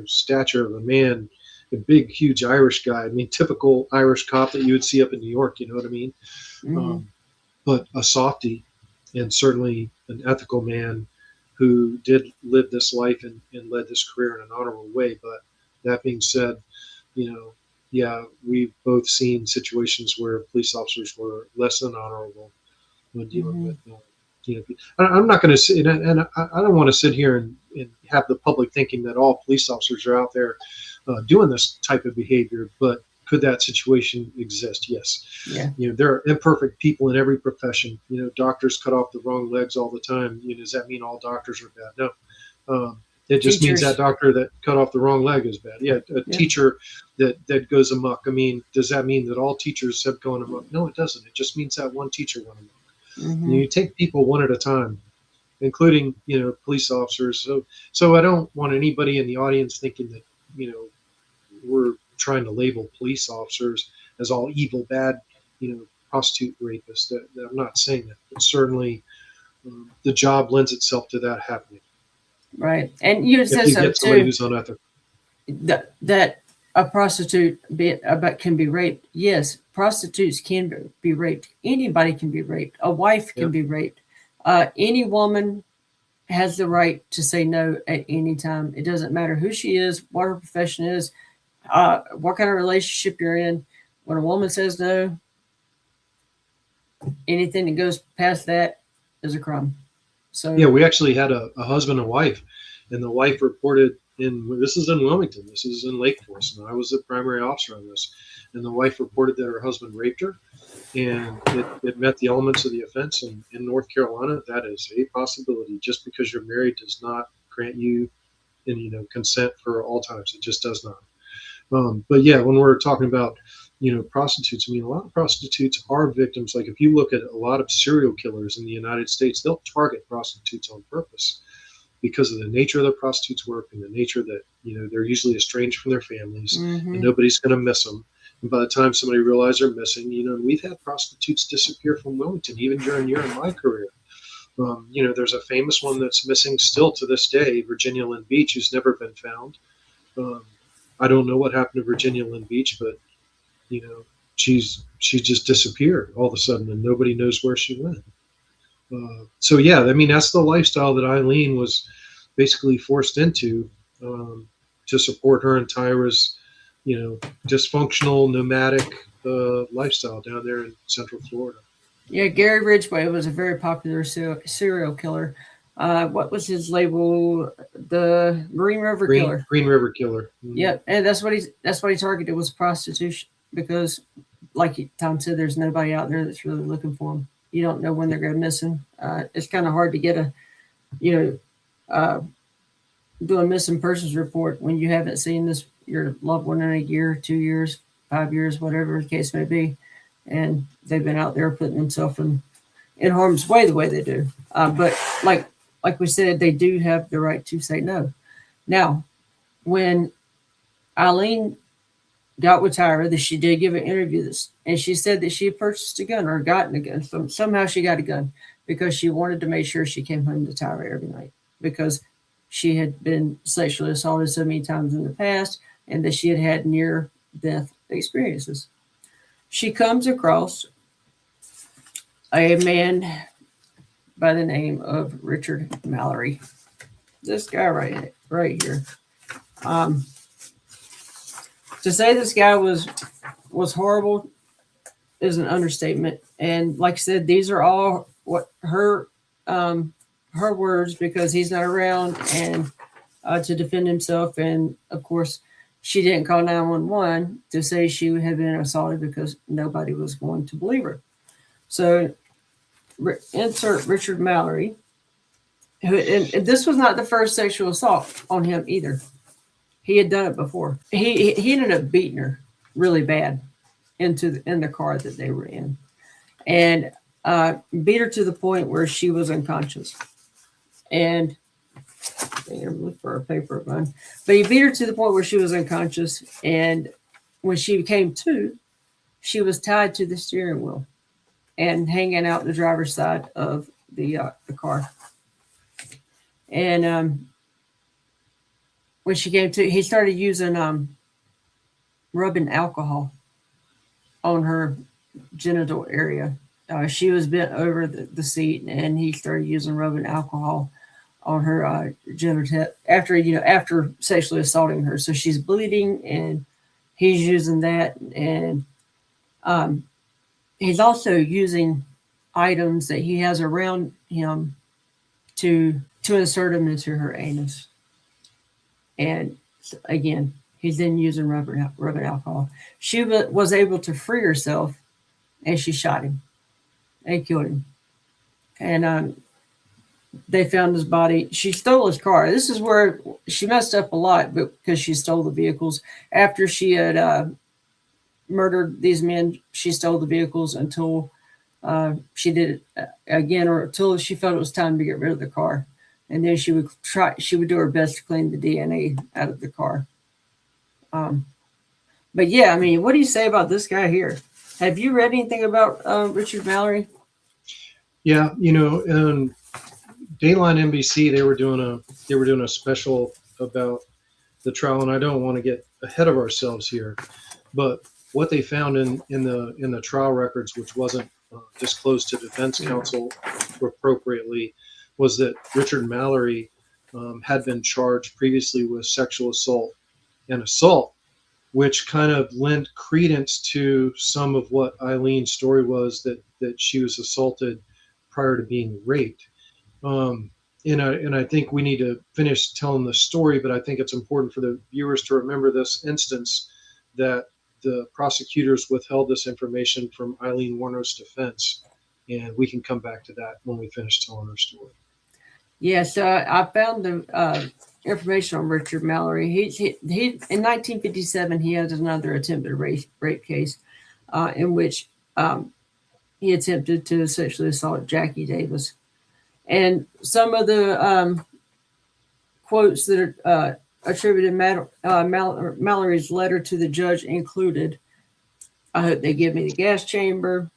stature of a man, a big, huge Irish guy. I mean, typical Irish cop that you would see up in New York. You know what I mean? Mm-hmm. But a softie, and certainly an ethical man who did live this life and led this career in an honorable way. But that being said, we've both seen situations where police officers were less than honorable when dealing with, I'm not going to say, and I don't want to sit here and have the public thinking that all police officers are out there doing this type of behavior, but could that situation exist? Yes. Yeah. There are imperfect people in every profession. Doctors cut off the wrong legs all the time. Does that mean all doctors are bad? No. It just means that doctor that cut off the wrong leg is bad. Yeah, teacher that goes amok. I mean, does that mean that all teachers have gone amok? No, it doesn't. It just means that one teacher went amok. Mm-hmm. You take people one at a time, including police officers. So I don't want anybody in the audience thinking that we're trying to label police officers as all evil, bad, prostitute rapists. That I'm not saying that, but certainly the job lends itself to that happening. Right. And you said something somebody too, who's unethical. that a prostitute can be raped. Yes, prostitutes can be raped. Anybody can be raped. A wife can be raped. Any woman has the right to say no at any time. It doesn't matter who she is, what her profession is, what kind of relationship you're in. When a woman says no, anything that goes past that is a crime. So yeah, we actually had a husband and wife, and the wife reported this is in Wilmington, this is in Lake Forest, and I was the primary officer on this, and the wife reported that her husband raped her, and it met the elements of the offense. And in North Carolina, that is a possibility. Just because you're married does not grant you in consent for all times. It just does not. But yeah, when we're talking about prostitutes, I mean, a lot of prostitutes are victims. Like if you look at a lot of serial killers in the United States, they'll target prostitutes on purpose because of the nature of the prostitutes' work and the nature that they're usually estranged from their families and Mm-hmm. nobody's going to miss them. And by the time somebody realizes they're missing, and we've had prostitutes disappear from Wilmington even during my career. There's a famous one that's missing still to this day, Virginia Lynn Beach, who's never been found. Um, I don't know what happened to Virginia Lynn Beach, but she just disappeared all of a sudden, and nobody knows where she went. So yeah, I mean that's the lifestyle that Aileen was basically forced into to support her and Tyra's, dysfunctional nomadic lifestyle down there in Central Florida. Yeah, Gary Ridgway was a very popular serial killer. What was his label? The Green River Killer. Green River Killer. Mm-hmm. Yep, and that's what he targeted was prostitution because, like Tom said, there's nobody out there that's really looking for them. You don't know when they're going missing. It's kind of hard to get do a missing persons report when you haven't seen your loved one in a year, 2 years, 5 years, whatever the case may be, and they've been out there putting themselves in harm's way the way they do. But like we said, they do have the right to say no. Now, when Aileen got with Tyra, that she did give an interview and she said that she had purchased a gun or gotten a gun. Somehow she got a gun because she wanted to make sure she came home to Tyra every night because she had been sexually assaulted so many times in the past and that she had near-death experiences. She comes across a man by the name of Richard Mallory. This guy right here. To say this guy was horrible is an understatement. And like I said, these are all what her words because he's not around and to defend himself. And of course, she didn't call 911 to say she had been assaulted because nobody was going to believe her. So insert Richard Mallory, and this was not the first sexual assault on him either. He had done it before. He ended up beating her really bad in the car that they were in, and beat her to the point where she was unconscious. And I'm looking for a paper of mine, but he beat her to the point where she was unconscious. And when she came to, she was tied to the steering wheel and hanging out the driver's side of the car. And when she came to, he started using rubbing alcohol on her genital area. She was bent over the seat, and he started using rubbing alcohol on her genital after sexually assaulting her. So she's bleeding, and he's using that, and he's also using items that he has around him to insert them into her anus. And again, he's then using rubbing alcohol. She was able to free herself, and she shot him and killed him. And they found his body. She stole his car. This is where she messed up a lot, but because she stole the vehicles after she had murdered these men, she stole the vehicles until she did it again, or until she felt it was time to get rid of the car, and then she would do her best to clean the DNA out of the car. But yeah, I mean, what do you say about this guy here? Have you read anything about Richard Mallory? Yeah, and Dayline NBC, they were doing a special about the trial, and I don't want to get ahead of ourselves here, but what they found in the trial records, which wasn't disclosed to defense counsel appropriately, was that Richard Mallory had been charged previously with sexual assault and assault, which kind of lent credence to some of what Aileen's story was, that she was assaulted prior to being raped. And I think we need to finish telling the story, but I think it's important for the viewers to remember this instance that the prosecutors withheld this information from Aileen Wuornos' defense, and we can come back to that when we finish telling our story. Yeah, so I found the information on Richard Mallory. He in 1957 he had another attempted rape case, in which um, he attempted to sexually assault Jackie Davis, and some of the quotes that are attributed Mallory's letter to the judge included, "I hope they give me the gas chamber.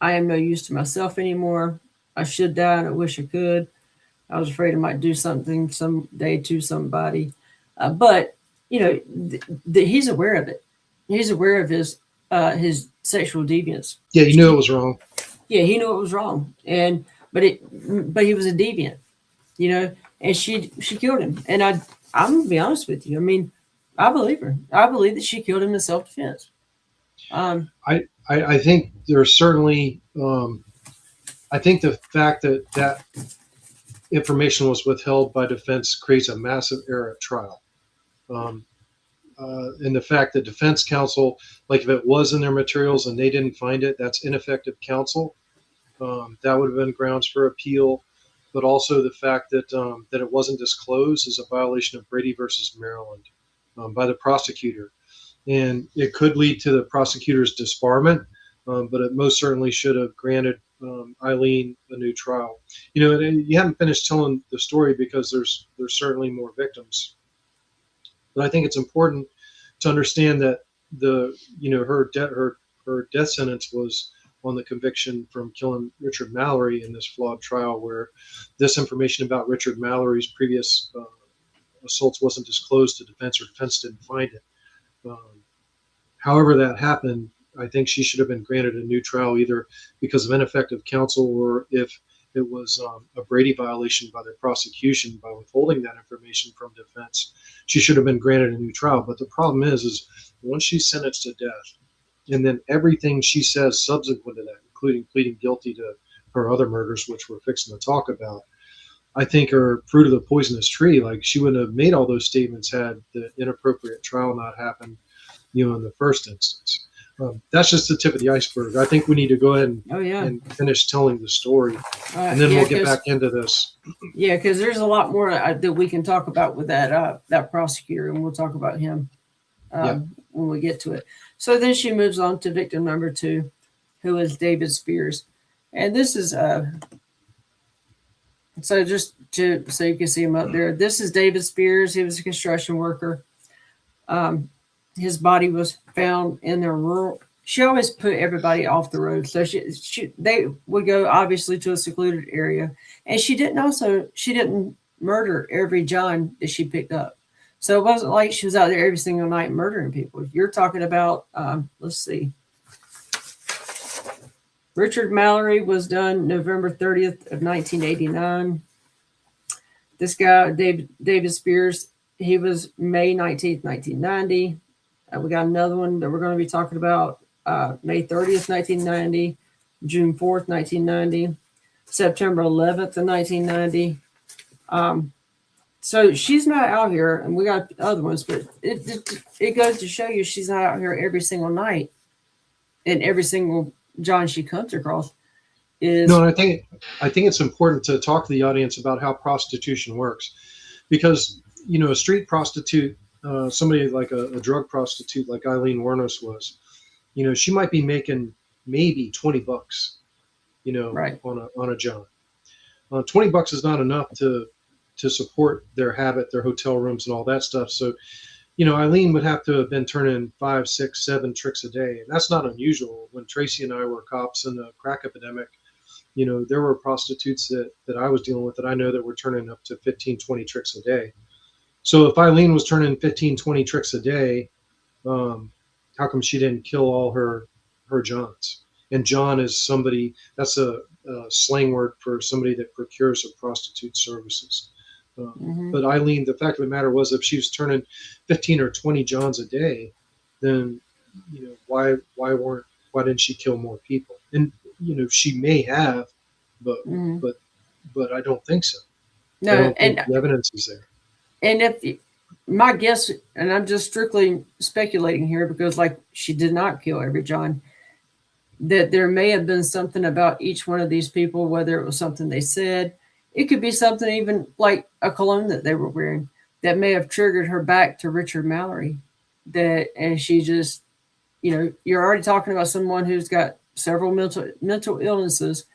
I am no use to myself anymore. I should die, and I wish I could. I was afraid I might do something someday to somebody." But you know, he's aware of it. He's aware of his sexual deviance. Yeah, you knew it was wrong. Yeah, he knew it was wrong, and but he was a deviant, you know. And she killed him. And I'm gonna be honest with you. I mean, I believe her. I believe that she killed him in self defense. Um, I think there's certainly. I think the fact that that information was withheld by defense creates a massive error at trial. Um, and the fact that defense counsel, like if it was in their materials and they didn't find it, that's ineffective counsel. That would have been grounds for appeal. But also the fact that that it wasn't disclosed is a violation of Brady versus Maryland by the prosecutor, and it could lead to the prosecutor's disbarment. But it most certainly should have granted Aileen a new trial. You know, and you haven't finished telling the story because there's certainly more victims. But I think it's important to understand that her death sentence was on the conviction from killing Richard Mallory in this flawed trial, where this information about Richard Mallory's previous assaults wasn't disclosed to defense, or defense didn't find it. Um, However that happened, I think she should have been granted a new trial, either because of ineffective counsel or if it was a Brady violation by the prosecution by withholding that information from defense. She should have been granted a new trial. But the problem is once she's sentenced to death, and then everything she says subsequent to that, including pleading guilty to her other murders, which we're fixing to talk about, I think are fruit of the poisonous tree. Like, she wouldn't have made all those statements had the inappropriate trial not happened, in the first instance. That's just the tip of the iceberg. I think we need to go ahead oh yeah, and finish telling the story, and then yeah, we'll get back into this. Yeah, because there's a lot more that we can talk about with that prosecutor, and we'll talk about him Yeah. when we get to it. So then she moves on to victim number 2, who is David Spears, and this is so just so you can see him up there. This is David Spears. He was a construction worker. His body was found in the rural. She always put everybody off the road, so they would go obviously to a secluded area, and she didn't murder every John that she picked up. So it wasn't like she was out there every single night murdering people. You're talking about let's see. Richard Mallory was done November 30th of 1989. This guy, David Spears, he was May 19th, 1990. We got another one that we're going to be talking about May 30th, 1990, June 4th, 1990, September 11th of 1990. So she's not out here, and we got other ones, but it goes to show you she's not out here every single night, and every single John she comes across is. No, I think it's important to talk to the audience about how prostitution works, because a street prostitute, somebody like a drug prostitute like Aileen Wuornos was, she might be making maybe $20, right. on a John. $20 is not enough to support their habit, their hotel rooms, and all that stuff. So, Aileen would have to have been turning 5, 6, 7 tricks a day, and that's not unusual. When Tracy and I were cops in the crack epidemic, there were prostitutes that I was dealing with that I know that were turning up to 15, 20 tricks a day. So if Aileen was turning 15, 20 tricks a day, how come she didn't kill all her Johns? And John is somebody, that's a slang word for somebody that procures a prostitute's services. But Aileen, the fact of the matter was, if she was turning 15 or 20 Johns a day, then why didn't she kill more people? And she may have, but I don't think so. No, I don't think the evidence is there. And if my guess, and I'm just strictly speculating here, because like she did not kill every John, that there may have been something about each one of these people, whether it was something they said, It could be something even like a cologne that they were wearing that may have triggered her back to Richard Mallory. That and she just, you're already talking about someone who's got several mental illnesses,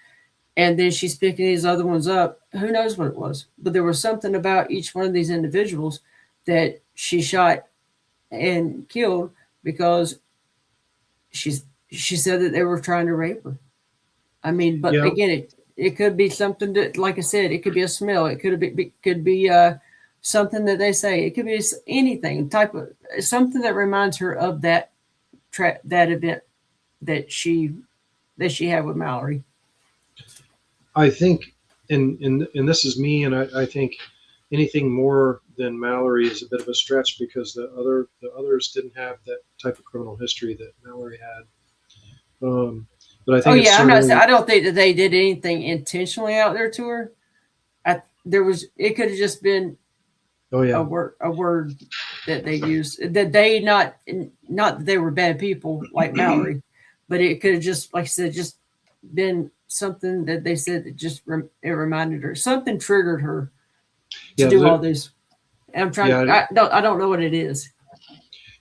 and then she's picking these other ones up. Who knows what it was? But there was something about each one of these individuals that she shot and killed because she's she said that they were trying to rape her. I mean, but Yeah, again, it could be something that, like I said, it could be a smell. It could be something that they say. It could be anything type of something that reminds her of that event that she had with Mallory. I think, and this is me, and I think anything more than Mallory is a bit of a stretch because the others didn't have that type of criminal history that Mallory had. But I Oh think it's yeah, I'm not. certainly, I don't think that they did anything intentionally out there to her. There was. It could have just been oh yeah, a word that they used that they not that they were bad people like Mallory, but it could have just, like I said, just been something that they said that just it reminded her, something triggered her to yeah, do all this. And I'm trying. yeah, I don't know what it is.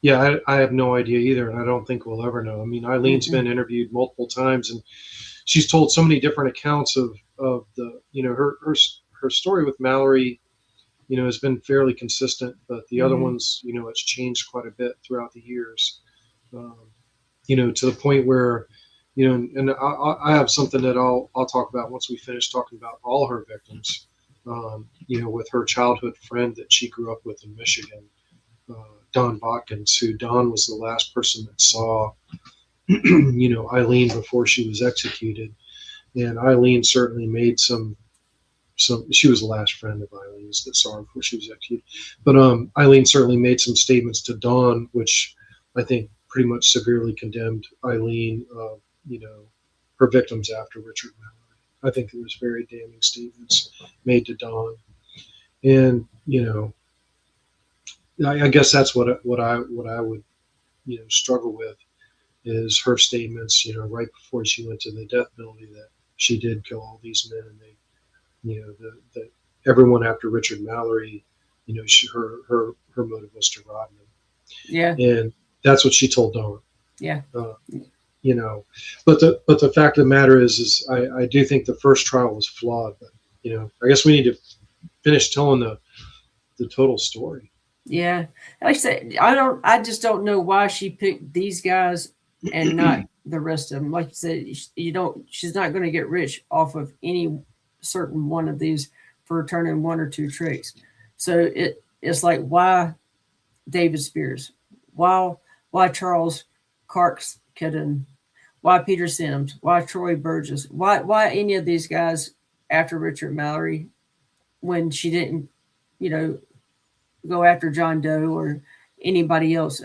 yeah. I have no idea either, and I don't think we'll ever know. I mean, Eileen's Mm-mm. been interviewed multiple times, and she's told so many different accounts of the her story with Mallory. Has been fairly consistent, but the other Mm-hmm. ones, it's changed quite a bit throughout the years. Um, to the point where, and I have something that I'll talk about once we finish talking about all her victims. With her childhood friend that she grew up with in Michigan, Don Botkins, who Don was the last person that saw, Eileen before she was executed, and Eileen certainly made some. She was the last friend of Eileen's that saw her before she was executed. But Eileen certainly made some statements to Dawn, which I think pretty much severely condemned Eileen. Her victims after Richard Mallory. I think there was very damning statements made to Dawn, and I guess that's what I would struggle with is her statements. Right before she went to the death penalty, that she did kill all these men, and the everyone after Richard Mallory, her motive was to rob Yeah. them, and that's what she told Dawn. Yeah. Uh, but the fact of the matter is I do think the first trial was flawed. But I guess we need to finish telling the total story. Yeah. Like I said, I just don't know why she picked these guys and not the rest of them. Like you said, you don't. She's not going to get rich off of any certain one of these for turning one or two tricks. So it's like, why David Spears? Why Charles Karkskeden? Why Peter Sims? Why Troy Burgess? Why any of these guys after Richard Mallory when she didn't, you know, go after John Doe or anybody else.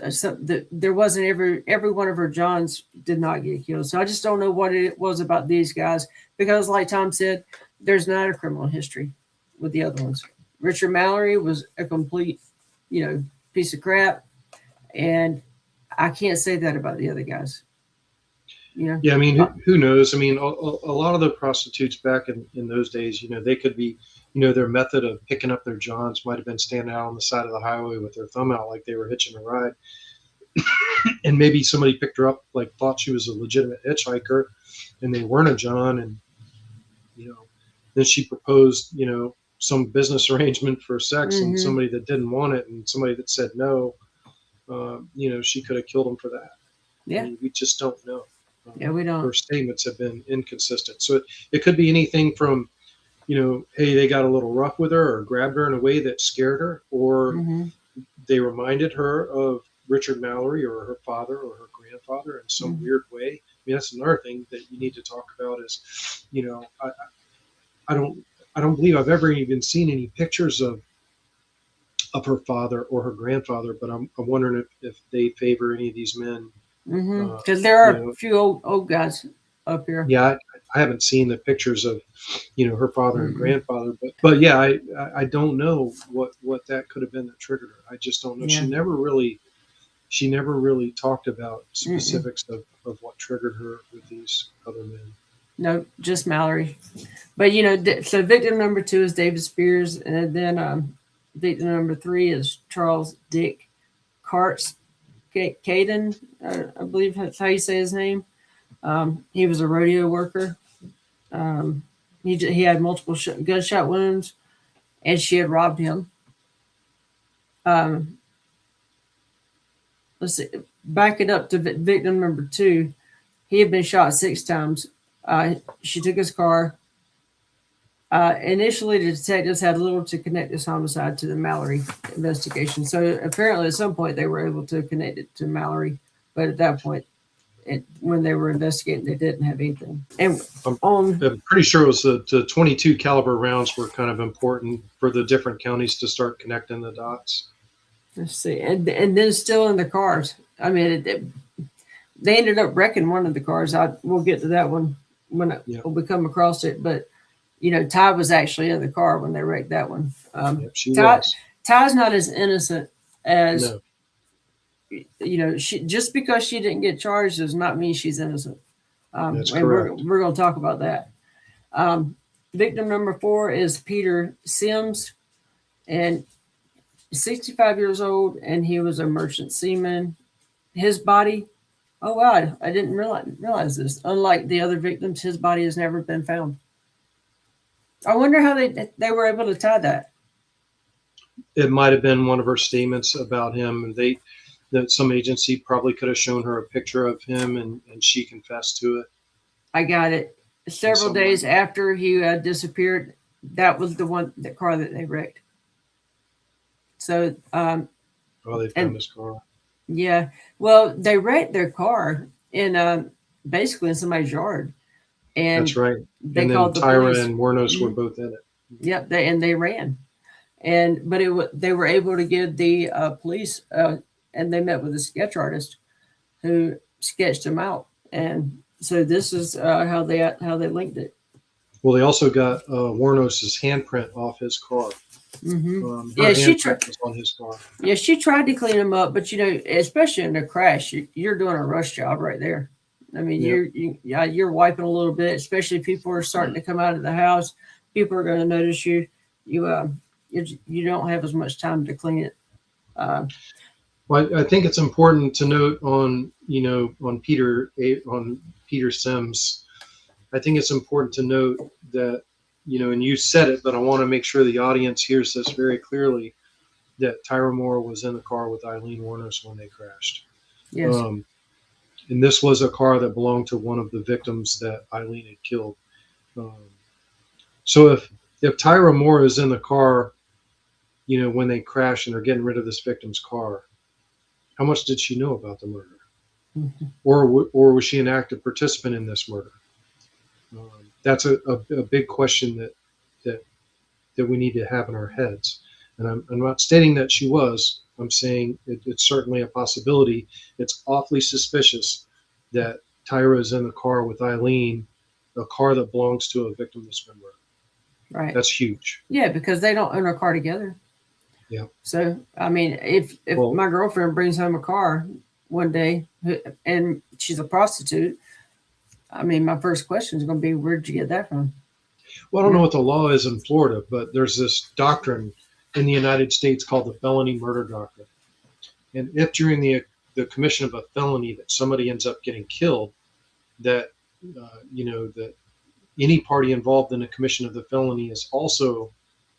There wasn't every one of her Johns did not get killed. So I just don't know what it was about these guys because, like Tom said, there's not a criminal history with the other ones. Richard Mallory was a complete, piece of crap, and I can't say that about the other guys. You know, Yeah, I mean, who knows? I mean, a lot of the prostitutes back in those days, they could be, their method of picking up their johns might have been standing out on the side of the highway with their thumb out like they were hitching a ride. And maybe somebody picked her up, like thought she was a legitimate hitchhiker and they weren't a john. And, you know, then she proposed, some business arrangement for sex and mm-hmm. somebody that didn't want it and somebody that said no, she could have killed him for that. I Yeah, mean, we just don't know. yeah, we don't. Her statements have been inconsistent. So it could be anything from, hey, they got a little rough with her or grabbed her in a way that scared her, or Mm-hmm. they reminded her of Richard Mallory or her father or her grandfather in some Mm-hmm. weird way. I mean, that's another thing that you need to talk about is, I don't believe I've ever even seen any pictures of her father or her grandfather, but I'm wondering if they favor any of these men. Mm-hmm. Uh, Because there are you a know, few old guys up here. yeah, I haven't seen the pictures of, her father and Mm-mm. grandfather, but yeah, I don't know what that could have been that triggered her. I just don't know. Yeah. She never really talked about Mm-mm. specifics of what triggered her with these other men. No, just Mallory. But so victim number 2 is David Spears, and then victim number 3 is Charles Dick Carts Caden. I believe that's how you say his name. He was a rodeo worker. Um, he had multiple gunshot wounds, and she had robbed him. Um, let's see, back it up to victim number 2. He had been shot 6 times. She took his car. Initially, the detectives had little to connect this homicide to the Mallory investigation. So apparently, at some point, they were able to connect it to Mallory, but at that point, when they were investigating, they didn't have anything. And I'm pretty sure it was the 22 caliber rounds were kind of important for the different counties to start connecting the dots. Let's see, and then still in the cars. I mean, they ended up wrecking one of the cars. We'll get to that one when we come across it, but. Ty was actually in the car when they wrecked that one. Ty's not as innocent as, she just because she didn't get charged does not mean she's innocent. That's and correct. We're going to talk about that. Victim number 4 is Peter Sims, and 65 years old, and he was a merchant seaman. His body, oh wow, I didn't realize this. Unlike the other victims, his body has never been found. I wonder how they were able to tie that. It might have been one of her statements about him, and that some agency probably could have shown her a picture of him, and she confessed to it. I got it. Several days after he disappeared, that was the car that they wrecked. So, they found his car. Yeah, well, they wrecked their car in basically in somebody's yard. And that's right. They and then called the Tyria police. and Wuornos were both in it. Yep, they ran, but they were able to give the police, and they met with a sketch artist who sketched them out, and so this is how they linked it. Well, they also got Wuornos's handprint off his car. Mm-hmm. She was on his car. Yeah, she tried to clean them up, but especially in a crash, you're doing a rush job right there. I mean, you're wiping a little bit, especially if people are starting to come out of the house. People are going to notice you. You don't have as much time to clean it. Well, I think it's important to note on Peter Sims. I think it's important to note that and you said it, but I want to make sure the audience hears this very clearly, that Tyria Moore was in the car with Aileen Wuornos when they crashed. Yes. And this was a car that belonged to one of the victims that Aileen had killed. So if Tyria Moore is in the car, when they crash and they're getting rid of this victim's car, how much did she know about the murder? Mm-hmm. Or was she an active participant in this murder? That's a big question that we need to have in our heads. And I'm not stating that she was. I'm saying it's certainly a possibility. It's awfully suspicious that Tyria is in the car with Aileen, a car that belongs to a victim that's been murdered. Right. That's huge. Yeah, because they don't own a car together. Yeah. So, I mean, if my girlfriend brings home a car one day and she's a prostitute, I mean, my first question is going to be, where'd you get that from? Well, I don't know what the law is in Florida, but there's this doctrine in the United States called the felony murder doctrine. And if during the commission of a felony that somebody ends up getting killed, that that any party involved in the commission of the felony is also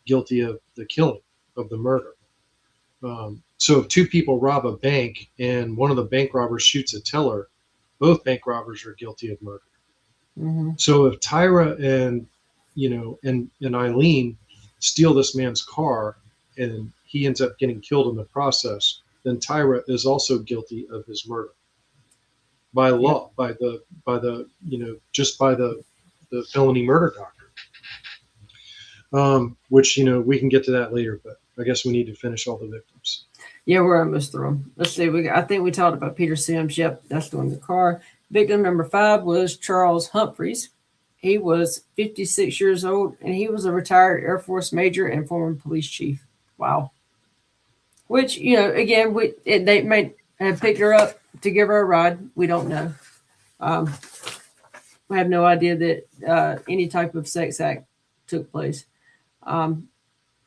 guilty of the killing, of the murder. So if 2 people rob a bank and one of the bank robbers shoots a teller, both bank robbers are guilty of murder. Mm-hmm. So if Tyria and Aileen steal this man's car and he ends up getting killed in the process, then Tyria is also guilty of his murder by law, by the felony murder doctrine. Which we can get to that later, but I guess we need to finish all the victims. Yeah, we're almost through them. Let's see. I think we talked about Peter Sims. Yep, that's the one in the car. Victim number 5 was Charles Humphreys. He was 56 years old, and he was a retired Air Force major and former police chief. Wow. Which, again, they may have picked her up to give her a ride. We don't know. have no idea that any type of sex act took place. Um,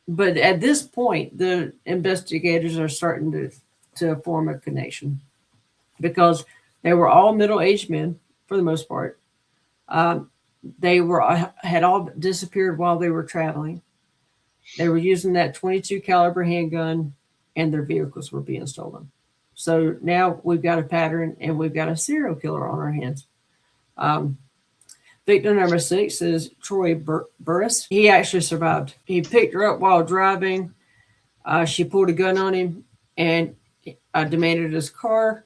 but at this point, the investigators are starting to form a connection because they were all middle-aged men for the most part. Um, they were had all disappeared while they were traveling. They were using that 22 caliber handgun, and their vehicles were being stolen. So now we've got a pattern, and we've got a serial killer on our hands. Um, Victim number 6 is Troy Burris. He actually survived. He picked her up while driving. She pulled a gun on him and demanded his car.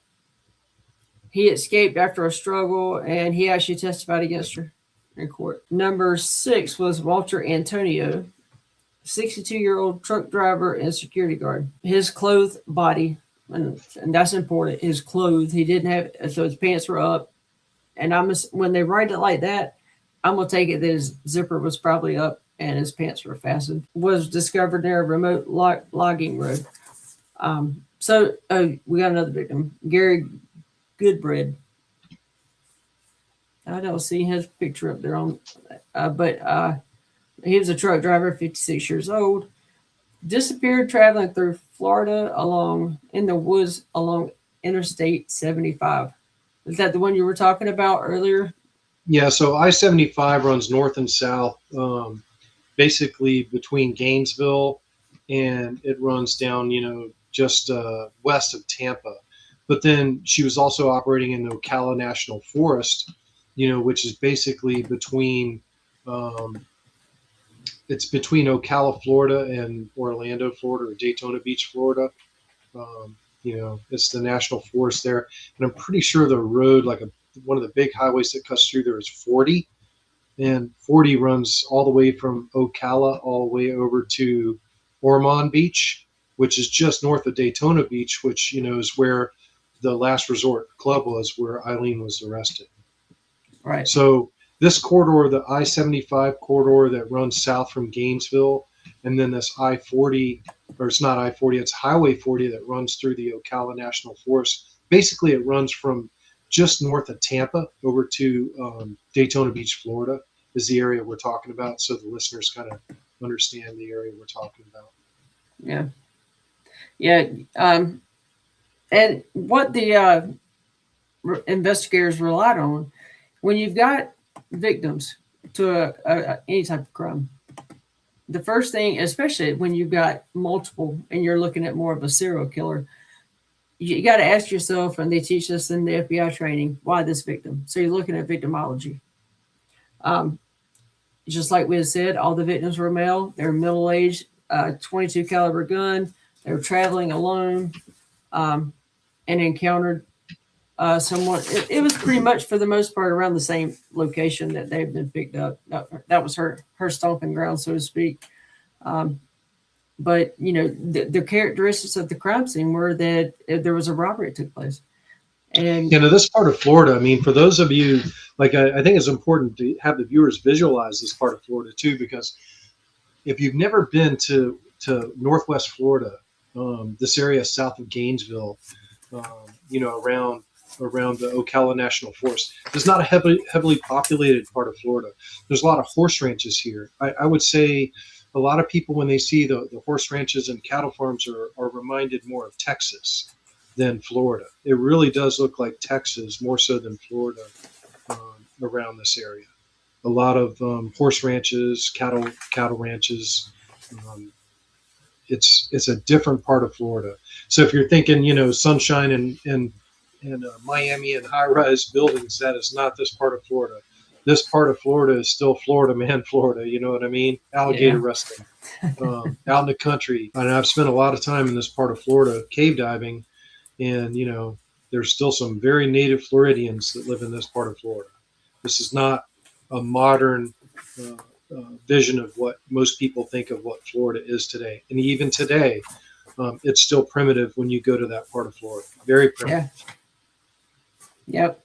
He escaped after a struggle, and he actually testified against her in court. Number 6 was Walter Antonio, 62-year-old truck driver and security guard. His clothed body, and that's important, his clothes, he didn't have, so his pants were up. And when they write it like that, I'm going to take it that his zipper was probably up and his pants were fastened. Was discovered near a remote logging road. So we got another victim, Gary Goodbread. I don't see his picture up there on, but he was a truck driver, 56 years old. Disappeared traveling through Florida in the woods along Interstate 75. Is that the one you were talking about earlier? Yeah, so I-75 runs north and south, basically between Gainesville, and it runs down, just west of Tampa. But then she was also operating in the Ocala National Forest, which is basically between, it's between Ocala, Florida, and Orlando, Florida, or Daytona Beach, Florida. It's the national forest there, and I'm pretty sure the road, like one of the big highways that cuts through there, is 40, and 40 runs all the way from Ocala all the way over to Ormond Beach, which is just north of Daytona Beach, which is where the Last Resort Club was, where Aileen was arrested. Right. So this corridor, the I-75 corridor that runs south from Gainesville, and then this I-40, or it's not I-40, it's Highway 40 that runs through the Ocala National Forest. Basically, it runs from just north of Tampa over to Daytona Beach, Florida, is the area we're talking about, so the listeners kind of understand the area we're talking about. Yeah. Yeah. And what the investigators relied on, when you've got victims to any type of crime, the first thing, especially when you've got multiple and you're looking at more of a serial killer, you got to ask yourself, and they teach us in the FBI training, why this victim? So you're looking at victimology. Just like we had said, all the victims were male. They were middle-aged, 22 caliber gun. They were traveling alone, and encountered someone. It was pretty much, for the most part, around the same location that they've been picked up. That was her stomping ground, so to speak. But the characteristics of the crime scene were that there was a robbery that took place. And this part of Florida, I mean, for those of you, like, I think it's important to have the viewers visualize this part of Florida too, because if you've never been to Northwest Florida, this area south of Gainesville, around the Ocala National Forest, it's not a heavily populated part of Florida. There's a lot of horse ranches here. I would say a lot of people, when they see the horse ranches and cattle farms, are reminded more of Texas than Florida. It really does look like Texas more so than Florida around this area. A lot of horse ranches, cattle ranches. It's a different part of Florida. So if you're thinking, sunshine and Miami and high-rise buildings, that is not this part of Florida. This part of Florida is still Florida, man, Florida. You know what I mean? Alligator wrestling out in the country. And I've spent a lot of time in this part of Florida cave diving, and there's still some very native Floridians that live in this part of Florida. This is not a modern vision of what most people think of what Florida is today. And even today, it's still primitive when you go to that part of Florida. Very primitive. Yeah. Yep.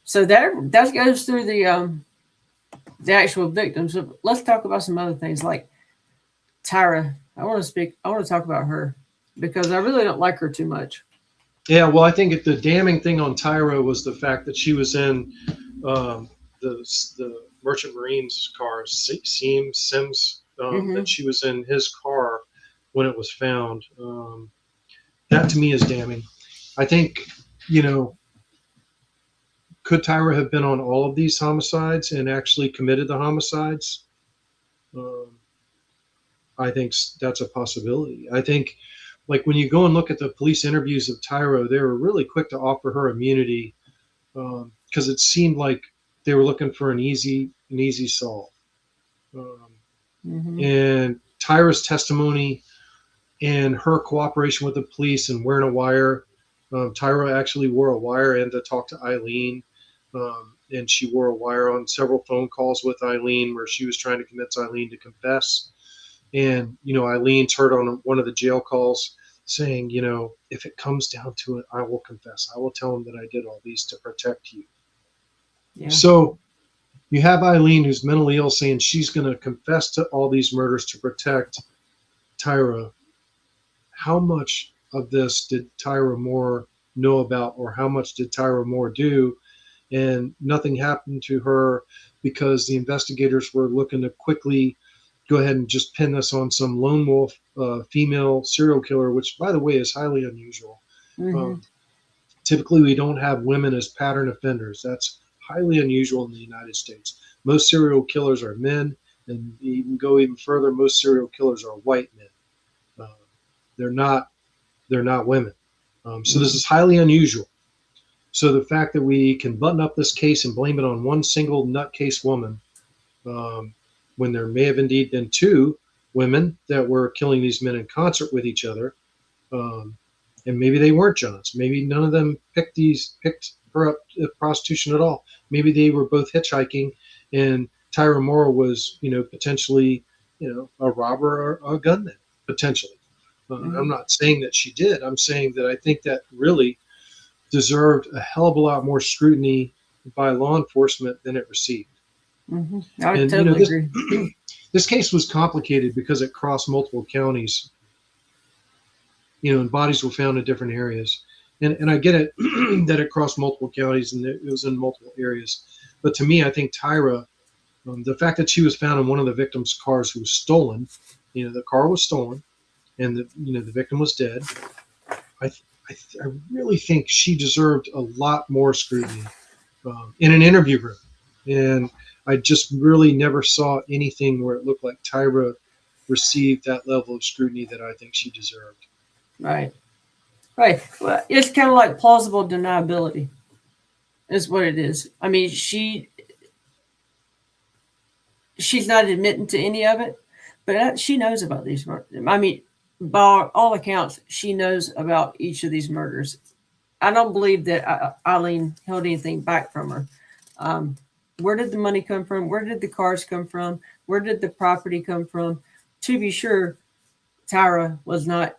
So that goes through the actual victims. So let's talk about some other things like Tyria. I want to talk about her because I really don't like her too much. Yeah, well, I think the damning thing on Tyria was the fact that she was in the Merchant Marine's car, Sims, that Mm-hmm. she was in his car when it was found. That to me is damning. I think, you know, could Tyra have been on all of these homicides and actually committed the homicides? Um, I think that's a possibility. I think, like when you go and look at the police interviews of Tyra, they were really quick to offer her immunity because it seemed like they were looking for an easy solve. Um, Mm-hmm. and Tyra's testimony and her cooperation with the police and wearing a wire. Tyra actually wore a wire in to talk to Aileen, and she wore a wire on several phone calls with Aileen where she was trying to convince Aileen to confess. And Eileen's heard on one of the jail calls saying, if it comes down to it, I will confess. I will tell him that I did all these to protect you. Yeah. So you have Aileen, who's mentally ill, saying she's going to confess to all these murders to protect Tyra. How much of this did Tyra Moore know about, or how much did Tyra Moore do? And nothing happened to her because the investigators were looking to quickly go ahead and just pin this on some lone wolf female serial killer, which, by the way, is highly unusual. Mm-hmm. Typically, we don't have women as pattern offenders. That's highly unusual in the United States. Most serial killers are men, and even go even further, most serial killers are white men. Uh, they're not women. So this is highly unusual. So the fact that we can button up this case and blame it on one single nutcase woman, when there may have indeed been two women that were killing these men in concert with each other, um, and maybe they weren't Johns. Maybe none of them picked her up at prostitution at all. Maybe they were both hitchhiking, and Tyra Moore was, potentially, a robber or a gunman, potentially. I'm not saying that she did. I'm saying that I think that really deserved a hell of a lot more scrutiny by law enforcement than it received. Mm-hmm. I would And totally agree. this case was complicated because it crossed multiple counties. And bodies were found in different areas. And I get it that it crossed multiple counties and it was in multiple areas. But to me, I think Tyra, the fact that she was found in one of the victim's cars was stolen, the car was stolen, and the victim was dead. I really think she deserved a lot more scrutiny in an interview room. And I just really never saw anything where it looked like Tyra received that level of scrutiny that I think she deserved. Right. Right. Well, it's kind of like plausible deniability, is what it is. I mean, she's not admitting to any of it, but she knows about these murders. I mean, by all accounts, she knows about each of these murders. I don't believe that Aileen held anything back from her. Um, where did the money come from? Where did the cars come from? Where did the property come from? To be sure, Tyra was not,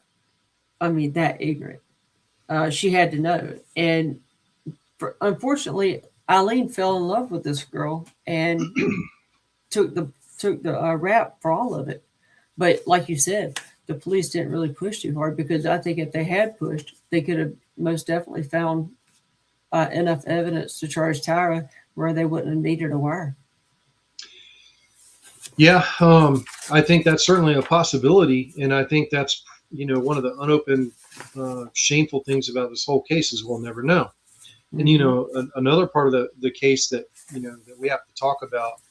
I mean, that ignorant. She had to know. And unfortunately, Aileen fell in love with this girl and took the rap for all of it. But like you said, the police didn't really push too hard because I think if they had pushed, they could have most definitely found enough evidence to charge Tyra where they wouldn't have needed a wire. Yeah, I think that's certainly a possibility, and I think that's one of the unopened, shameful things about this whole case is we'll never know. And another part of the case that that we have to talk about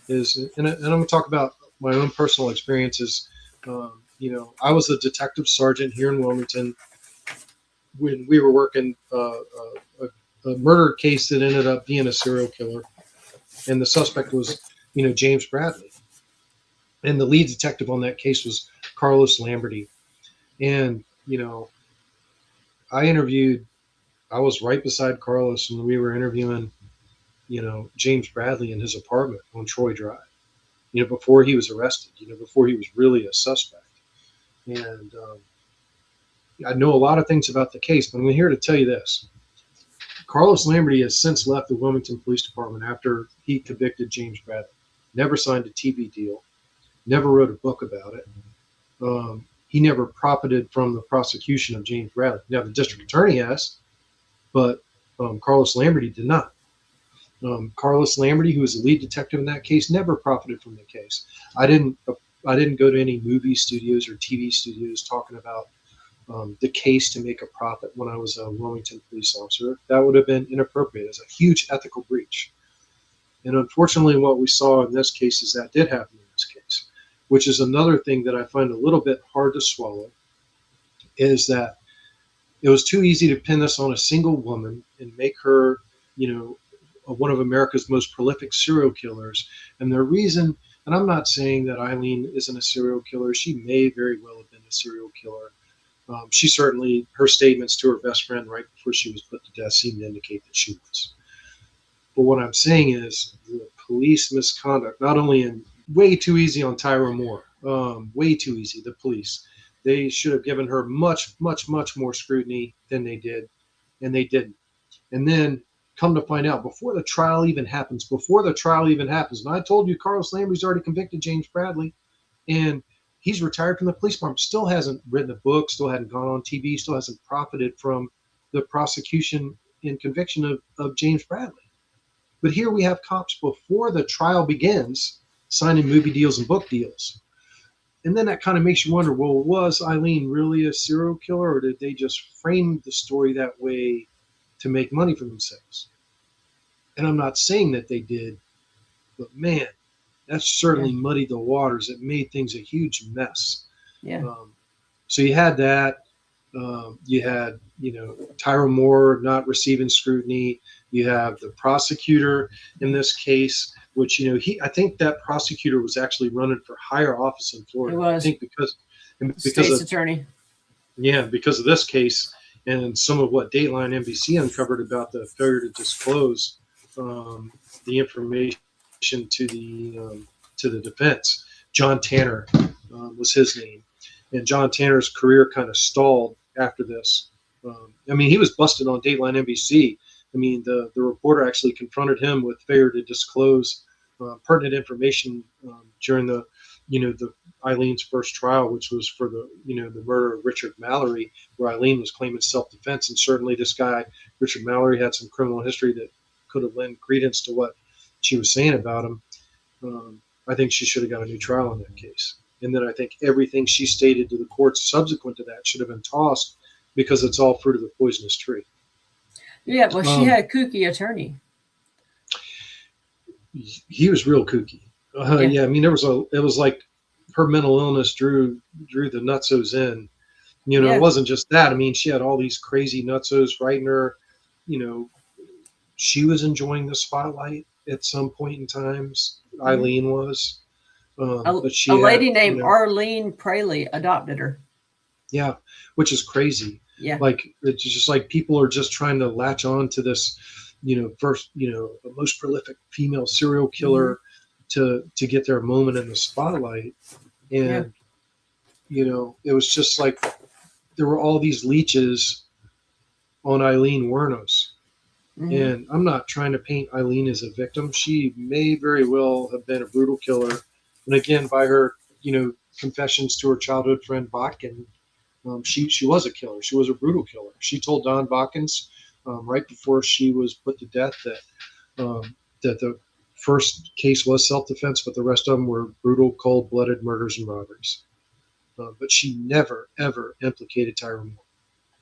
is, and I'm going to talk about my own personal experiences. I was a detective sergeant here in Wilmington when we were working a murder case that ended up being a serial killer, and the suspect was James Bradley, and the lead detective on that case was Carlos Lamberty. And I was right beside Carlos when we were interviewing James Bradley in his apartment on Troy Drive, before he was arrested, before he was really a suspect. And I know a lot of things about the case, but I'm here to tell you this. Carlos Lamberty has since left the Wilmington Police Department after he convicted James Bradley. Never signed a TV deal, never wrote a book about it. He never profited from the prosecution of James Bradley. Now, the district attorney has, but Carlos Lamberty did not. Carlos Lamberty, who was the lead detective in that case, never profited from the case. I didn't. I didn't go to any movie studios or TV studios talking about the case to make a profit when I was a Wilmington police officer. That would have been inappropriate. It's a huge ethical breach. And unfortunately, what we saw in this case is that did happen in this case, which is another thing that I find a little bit hard to swallow, is that it was too easy to pin this on a single woman and make her, one of America's most prolific serial killers. And the reason, and I'm not saying that Aileen isn't a serial killer, she may very well have been a serial killer. She certainly, her statements to her best friend right before she was put to death seemed to indicate that she was. But what I'm saying is the police misconduct, not only in way too easy on Tyria Moore, way too easy, the police. They should have given her much, much, much more scrutiny than they did, and they didn't. And then come to find out, before the trial even happens, and I told you Carlos Lamberty's already convicted James Bradley, and he's retired from the police department, still hasn't written a book, still hadn't gone on TV, still hasn't profited from the prosecution and conviction of James Bradley. But here we have cops before the trial begins signing movie deals and book deals. And then that kind of makes you wonder, well, was Aileen really a serial killer, or did they just frame the story that way to make money for themselves? And I'm not saying that they did, but man, that certainly muddied the waters. It made things a huge mess. Yeah. So you had that. You had, Tyria Moore not receiving scrutiny. You have the prosecutor in this case, which, I think that prosecutor was actually running for higher office in Florida. It was. I think because State's attorney. Yeah, because of this case and some of what Dateline NBC uncovered about the failure to disclose the information to the defense. John Tanner was his name, and John Tanner's career kind of stalled after this. He was busted on Dateline NBC. The reporter actually confronted him with failure to disclose pertinent information during the Aileen's first trial, which was for the murder of Richard Mallory, where Aileen was claiming self-defense, and certainly this guy Richard Mallory had some criminal history that could have lent credence to what she was saying about him. I think she should have got a new trial in that case. And then I think everything she stated to the courts subsequent to that should have been tossed, because it's all fruit of the poisonous tree. Yeah, well, she had a kooky attorney. He was real kooky. Yeah, it was like her mental illness drew the nutsos in. It wasn't just that. She had all these crazy nutsos writing her. She was enjoying the spotlight at some point in times. Aileen was. But she a lady named Arlene Praley adopted her. Yeah, which is crazy. Yeah. Like, it's just like people are just trying to latch on to this, first, the most prolific female serial killer to get their moment in the spotlight. And, it was just like there were all these leeches on Aileen Wuornos. And I'm not trying to paint Aileen as a victim. She may very well have been a brutal killer. And again, by her, confessions to her childhood friend Botkin, she was a killer. She was a brutal killer. She told Don Botkins right before she was put to death that the first case was self-defense, but the rest of them were brutal, cold-blooded murders and robberies. But she never, ever implicated Tyria Moore.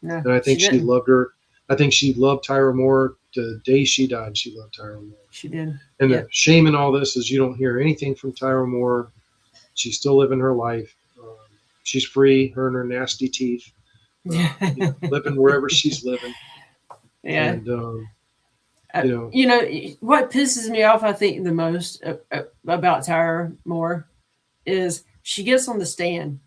No, and I think she loved her. I think she loved Tyria Moore. The day she died, she loved Tyria Moore. She did. And the shame in all this is you don't hear anything from Tyria Moore. She's still living her life. She's free, her and her nasty teeth, living wherever she's living. Yeah. And, what pisses me off, I think, the most about Tyria Moore is she gets on the stand.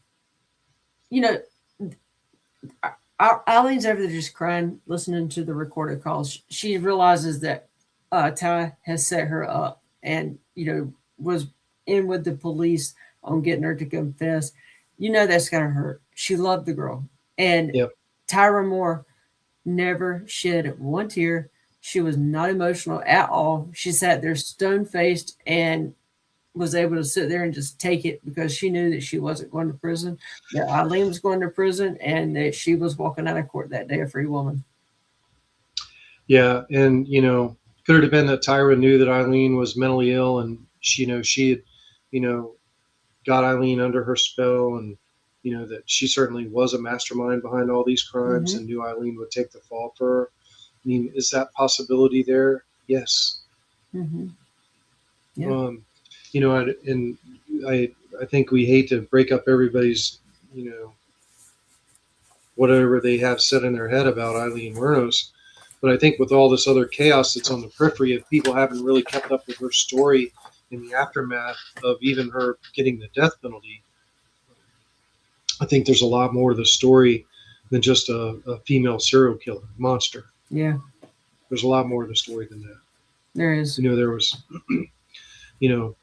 Eileen's over there just crying, listening to the recorded calls. She realizes that Ty has set her up and, was in with the police on getting her to confess. That's going to hurt. She loved the girl. And Tyria Moore never shed one tear. She was not emotional at all. She sat there stone-faced and was able to sit there and just take it, because she knew that she wasn't going to prison, that Aileen was going to prison, and that she was walking out of court that day a free woman. Yeah, and Could it have been that Tyra knew that Aileen was mentally ill, and she had, you know, got Aileen under her spell, and that she certainly was a mastermind behind all these crimes, Mm-hmm. and knew Aileen would take the fall for her. I mean, is that possibility there? Yes. Mm-hmm. Yeah. Um, and I think we hate to break up everybody's, you know, whatever they have set in their head about Aileen Wuornos. But I think with all this other chaos that's on the periphery, if people haven't really kept up with her story in the aftermath of even her getting the death penalty, I think there's a lot more to the story than just a female serial killer monster. Yeah. There's a lot more to the story than that. There is. There was, you know,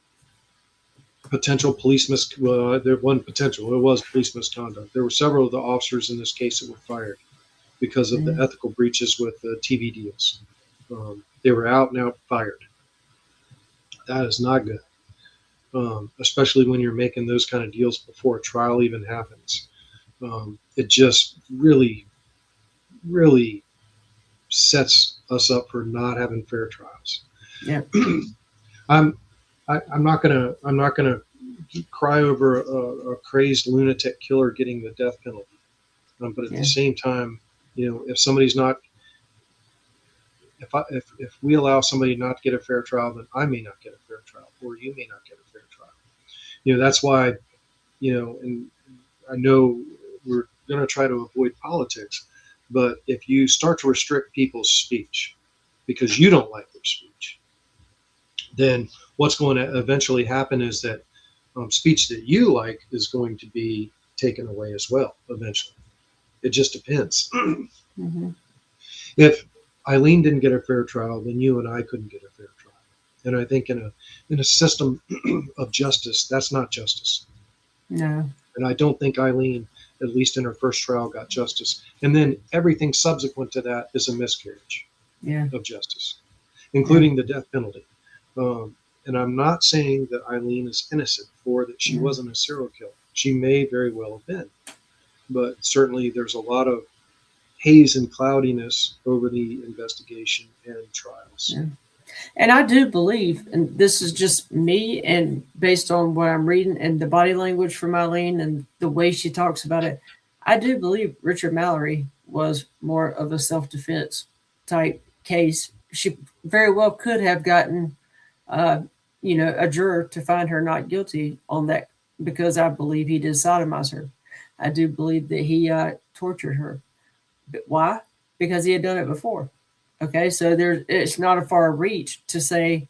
potential police well, there wasn't potential. It was police misconduct. There were several of the officers in this case that were fired because of the Mm-hmm. ethical breaches with the TV deals. They were out and out fired. That is not good, especially when you're making those kind of deals before a trial even happens. It just really, really sets us up for not having fair trials. Yeah. I'm I'm not gonna cry over a crazed lunatic killer getting the death penalty, but at the Yeah. same time, if somebody's not, if we allow somebody not to get a fair trial, then I may not get a fair trial, or you may not get a fair trial. That's why, and I know we're going to try to avoid politics, but if you start to restrict people's speech because you don't like their speech, then what's going to eventually happen is that speech that you like is going to be taken away as well eventually. It just depends. Mm-hmm. If Aileen didn't get a fair trial, then you and I couldn't get a fair trial. And I think in a system of justice, that's not justice. No. And I don't think Aileen, at least in her first trial, got justice. And then everything subsequent to that is a miscarriage Yeah. of justice, including the death penalty. And I'm not saying that Aileen is innocent or that she No. wasn't a serial killer. She may very well have been. But certainly there's a lot of haze and cloudiness over the investigation and trials. Yeah. And I do believe, and this is just me, and based on what I'm reading and the body language from Eileen and the way she talks about it, I do believe Richard Mallory was more of a self defense type case. She very well could have gotten, uh, a juror to find her not guilty on that because I believe he did sodomize her. I do believe that he tortured her. But why? Because he had done it before. Okay, so it's not a far reach to say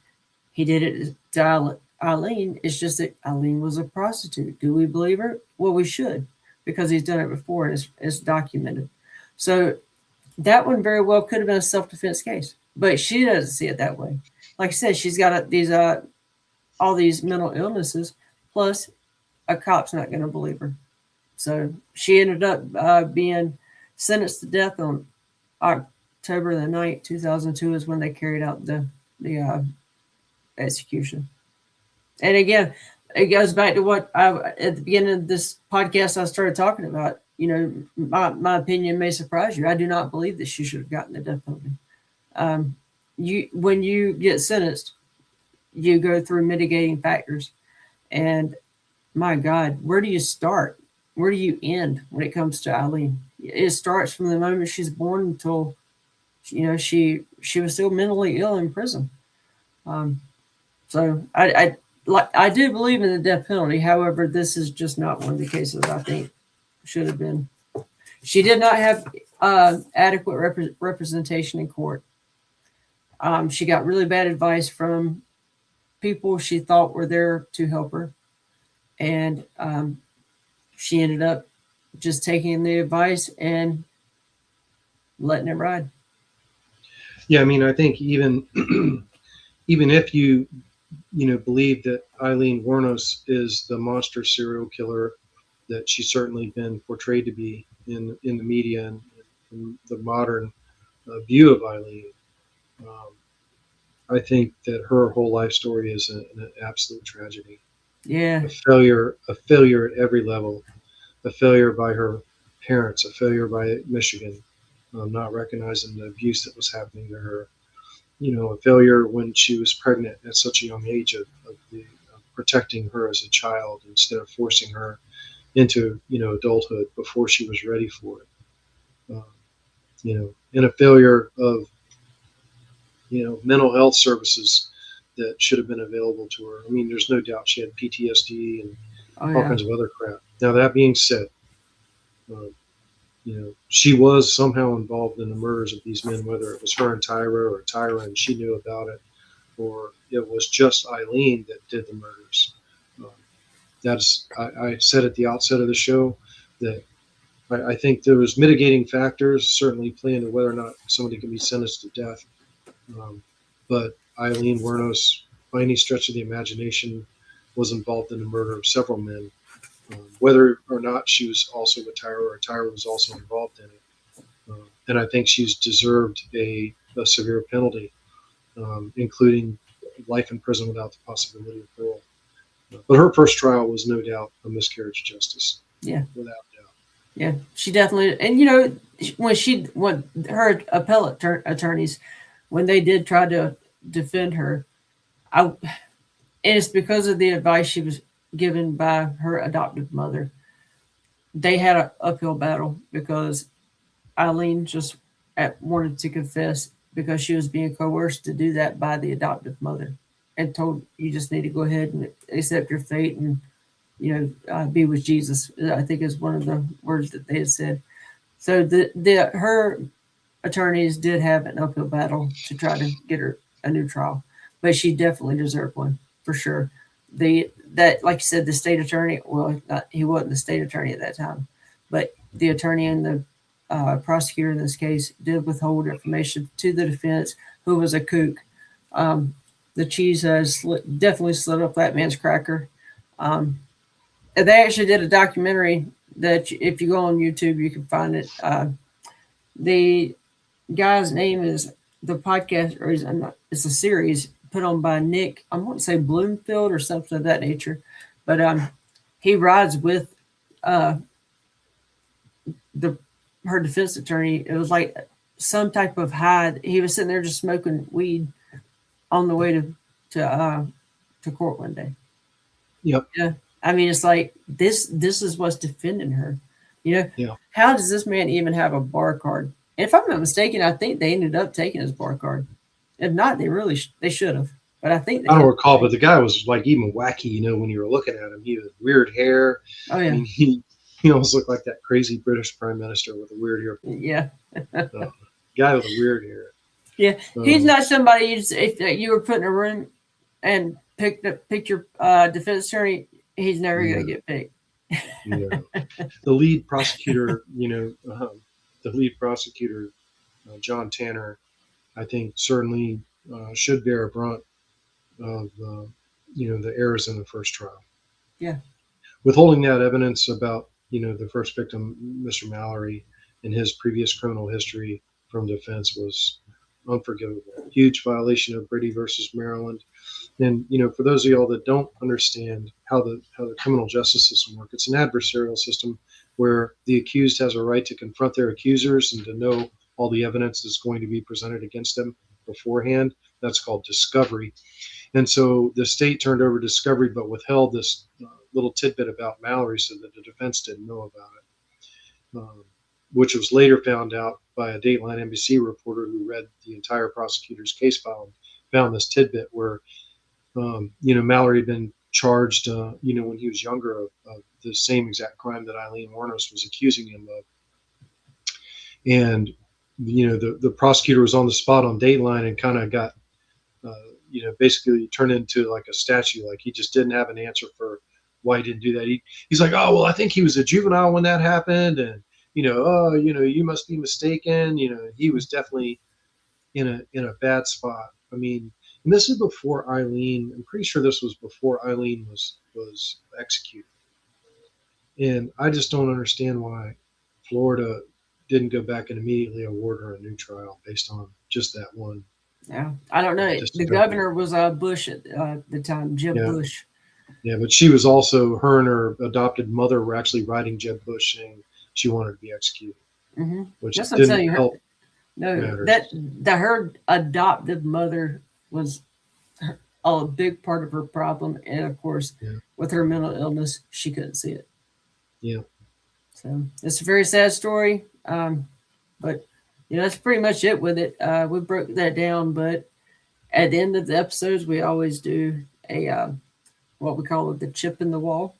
he did it to Eileen. It's just that Eileen was a prostitute. Do we believe her? Well, we should, because he's done it before and it's documented. So that one very well could have been a self defense case, but she doesn't see it that way. Like I said, she's got these all these mental illnesses, plus a cop's not going to believe her. So she ended up being sentenced to death on October the 9th, 2002 is when they carried out the execution. And again, it goes back to what at the beginning of this podcast I started talking about. My opinion may surprise you. I do not believe that she should have gotten the death penalty. When you get sentenced, you go through mitigating factors, and my God, where do you start? Where do you end when it comes to Eileen? It starts from the moment she's born until she was still mentally ill in prison. So I do believe in the death penalty. However, this is just not one of the cases I think should have been. She did not have adequate representation in court. She got really bad advice from people she thought were there to help her, and she ended up just taking the advice and letting it ride. Yeah, I mean, I think even even if you believe that Aileen Wuornos is the monster serial killer that she's certainly been portrayed to be in the media and in the modern view of Aileen, um, I think that her whole life story is an absolute tragedy, Yeah. a failure at every level, a failure by her parents, a failure by Michigan, not recognizing the abuse that was happening to her. a failure when she was pregnant at such a young age of protecting her as a child instead of forcing her into, adulthood before she was ready for it. And a failure of, mental health services that should have been available to her. I mean, there's no doubt she had PTSD and Oh all yeah. kinds of other crap. Now, that being said, uh, she was somehow involved in the murders of these men, whether it was her and Tyra or Tyra and she knew about it, or it was just Aileen that did the murders. Um, I said at the outset of the show that I think there was mitigating factors certainly play into whether or not somebody can be sentenced to death. Um, but Aileen Wuornos, by any stretch of the imagination, was involved in the murder of several men. Whether or not she was also with Tyra or Tyra was also involved in it. And I think she's deserved a severe penalty, including life in prison without the possibility of parole. But her first trial was no doubt a miscarriage of justice. Yeah. Without doubt. Yeah. She definitely, and when her appellate attorneys, when they did try to defend her, and it's because of the advice she was given by her adoptive mother. They had an uphill battle because Eileen just wanted to confess because she was being coerced to do that by the adoptive mother, and told you just need to go ahead and accept your fate and be with Jesus. I think is one of the words that they had said. So her attorneys did have an uphill battle to try to get her a new trial, but she definitely deserved one for sure. Like you said, the state attorney. Well, he wasn't the state attorney at that time, but the attorney and the prosecutor in this case did withhold information to the defense, who was a kook. The cheese has definitely slid up that man's cracker. They actually did a documentary that if you go on YouTube, you can find it. The guy's name is the podcast, or it's a series put on by Nick. I want to say Bloomfield or something of that nature, but he rides with uh, her defense attorney. It was like some type of high. He was sitting there just smoking weed on the way to court one day. Yep. Yeah. I mean, it's like this is what's defending her. Yeah. How does this man even have a bar card? And if I'm not mistaken, I think they ended up taking his bar card. If not, they should have. But I think I don't recall, but the guy was like even wacky. When you were looking at him, he had weird hair. Oh yeah. I mean, he almost looked like that crazy British prime minister with a weird hair. Yeah. Guy with a weird hair. Yeah, he's not somebody if you were put in a room and picked your defense attorney, he's never going to get picked. Yeah. The lead prosecutor, John Tanner, I think certainly should bear a brunt of the errors in the first trial. Yeah. Withholding that evidence about the first victim, Mr. Mallory, and his previous criminal history from defense was unforgivable. Huge violation of Brady versus Maryland. And for those of y'all that don't understand how the criminal justice system works, it's an adversarial system where the accused has a right to confront their accusers and to know all the evidence that's going to be presented against them beforehand. That's called discovery. And so the state turned over discovery, but withheld this little tidbit about Mallory so that the defense didn't know about it, which was later found out by a Dateline NBC reporter who read the entire prosecutor's case file and found this tidbit where, Mallory had been charged, when he was younger of the same exact crime that Aileen Wuornos was accusing him of. And, the prosecutor was on the spot on Dateline and kind of got, basically turned into like a statue. Like he just didn't have an answer for why he didn't do that. He's like, oh, well, I think he was a juvenile when that happened. And, you must be mistaken. He was definitely in a bad spot. I mean, and this is before Aileen. I'm pretty sure this was before Aileen was executed. And I just don't understand why Florida didn't go back and immediately award her a new trial based on just that one. Yeah, I don't know. The governor was Bush at the time, Jeb Bush. Yeah, but she was also, her and her adopted mother were actually writing Jeb Bush saying she wanted to be executed, Mm-hmm. which didn't help. No, matters. her adoptive mother was a big part of her problem, and of course, Yeah. with her mental illness, she couldn't see it. Yeah. So it's a very sad story. But that's pretty much it with it. We broke that down, but at the end of the episodes, we always do a what we call it the chip in the wall.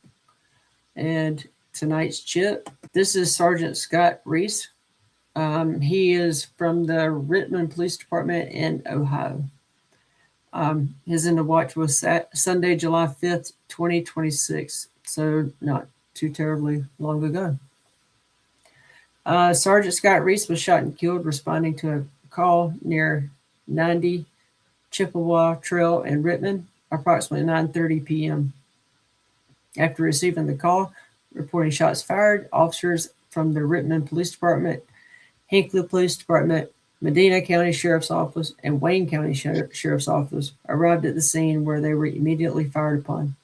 And tonight's chip, this is Sergeant Scott Reese. He is from the Richmond Police Department in Ohio. His end of watch was Sunday, July 5th, 2026. So not too terribly long ago. Sergeant Scott Reese was shot and killed responding to a call near 90 Chippewa Trail in Richmond, approximately 9:30 p.m. After receiving the call, reporting shots fired, officers from the Richmond Police Department, Hinckley Police Department, Medina County Sheriff's Office, and Wayne County Sheriff's Office arrived at the scene where they were immediately fired upon.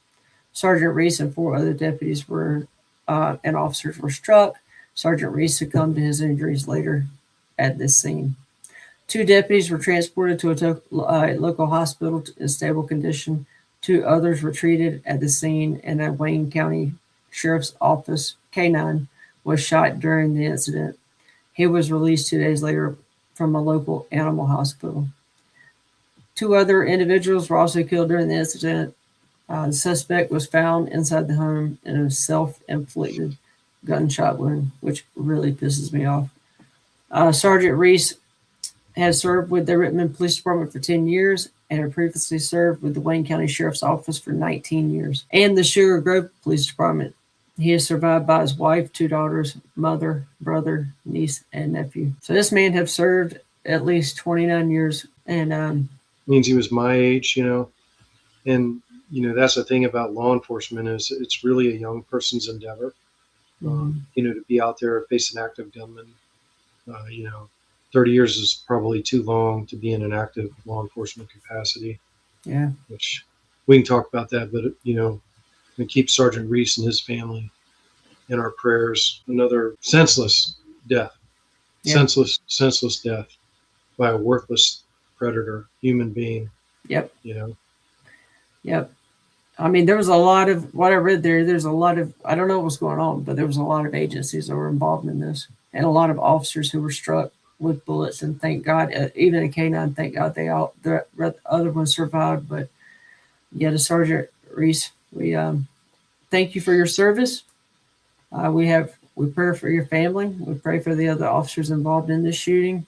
Sergeant Reese and 4 other deputies and officers were struck. Sergeant Reese succumbed to his injuries later at this scene. 2 deputies were transported to a local hospital in stable condition. 2 others were treated at the scene, and a Wayne County Sheriff's Office K9 was shot during the incident. He was released 2 days later from a local animal hospital. 2 other individuals were also killed during the incident. The suspect was found inside the home in a self-inflicted gunshot wound, which really pisses me off. Sergeant Reese has served with the Richmond Police Department for 10 years and had previously served with the Wayne County Sheriff's Office for 19 years and the Sugar Grove Police Department. He is survived by his wife, 2 daughters, mother, brother, niece, and nephew. So this man has served at least 29 years, and means he was my age, and that's the thing about law enforcement is it's really a young person's endeavor. To be out there facing active gunmen, 30 years is probably too long to be in an active law enforcement capacity. Yeah. Which we can talk about that, but we keep Sergeant Reese and his family in our prayers. Another senseless death, senseless death by a worthless predator, human being. Yep. Yep. I mean, there was a lot of what I read there. There's a lot of, I don't know what's going on, but there was a lot of agencies that were involved in this and a lot of officers who were struck with bullets. And thank God, even a K9, thank God the other ones survived. But yeah, to Sergeant Reese, we thank you for your service. We pray for your family. We pray for the other officers involved in this shooting.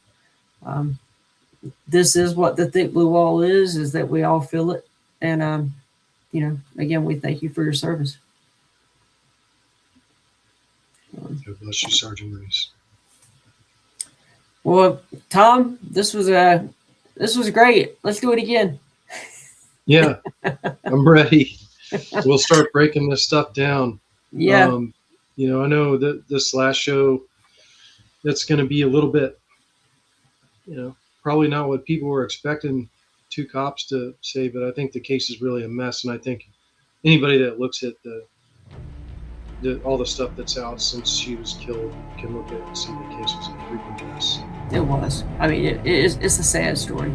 This is what the thick blue wall is that we all feel it. And, again, we thank you for your service. God bless you, Sergeant Reese. Well, Tom, this was great. Let's do it again. Yeah, I'm ready. We'll start breaking this stuff down. Yeah. I know that this last show, that's going to be a little bit, probably not what people were expecting 2 cops to say, but I think the case is really a mess. And I think anybody that looks at all the stuff that's out since she was killed can look at it and see the case was a freaking mess. It was. I mean, it's a sad story.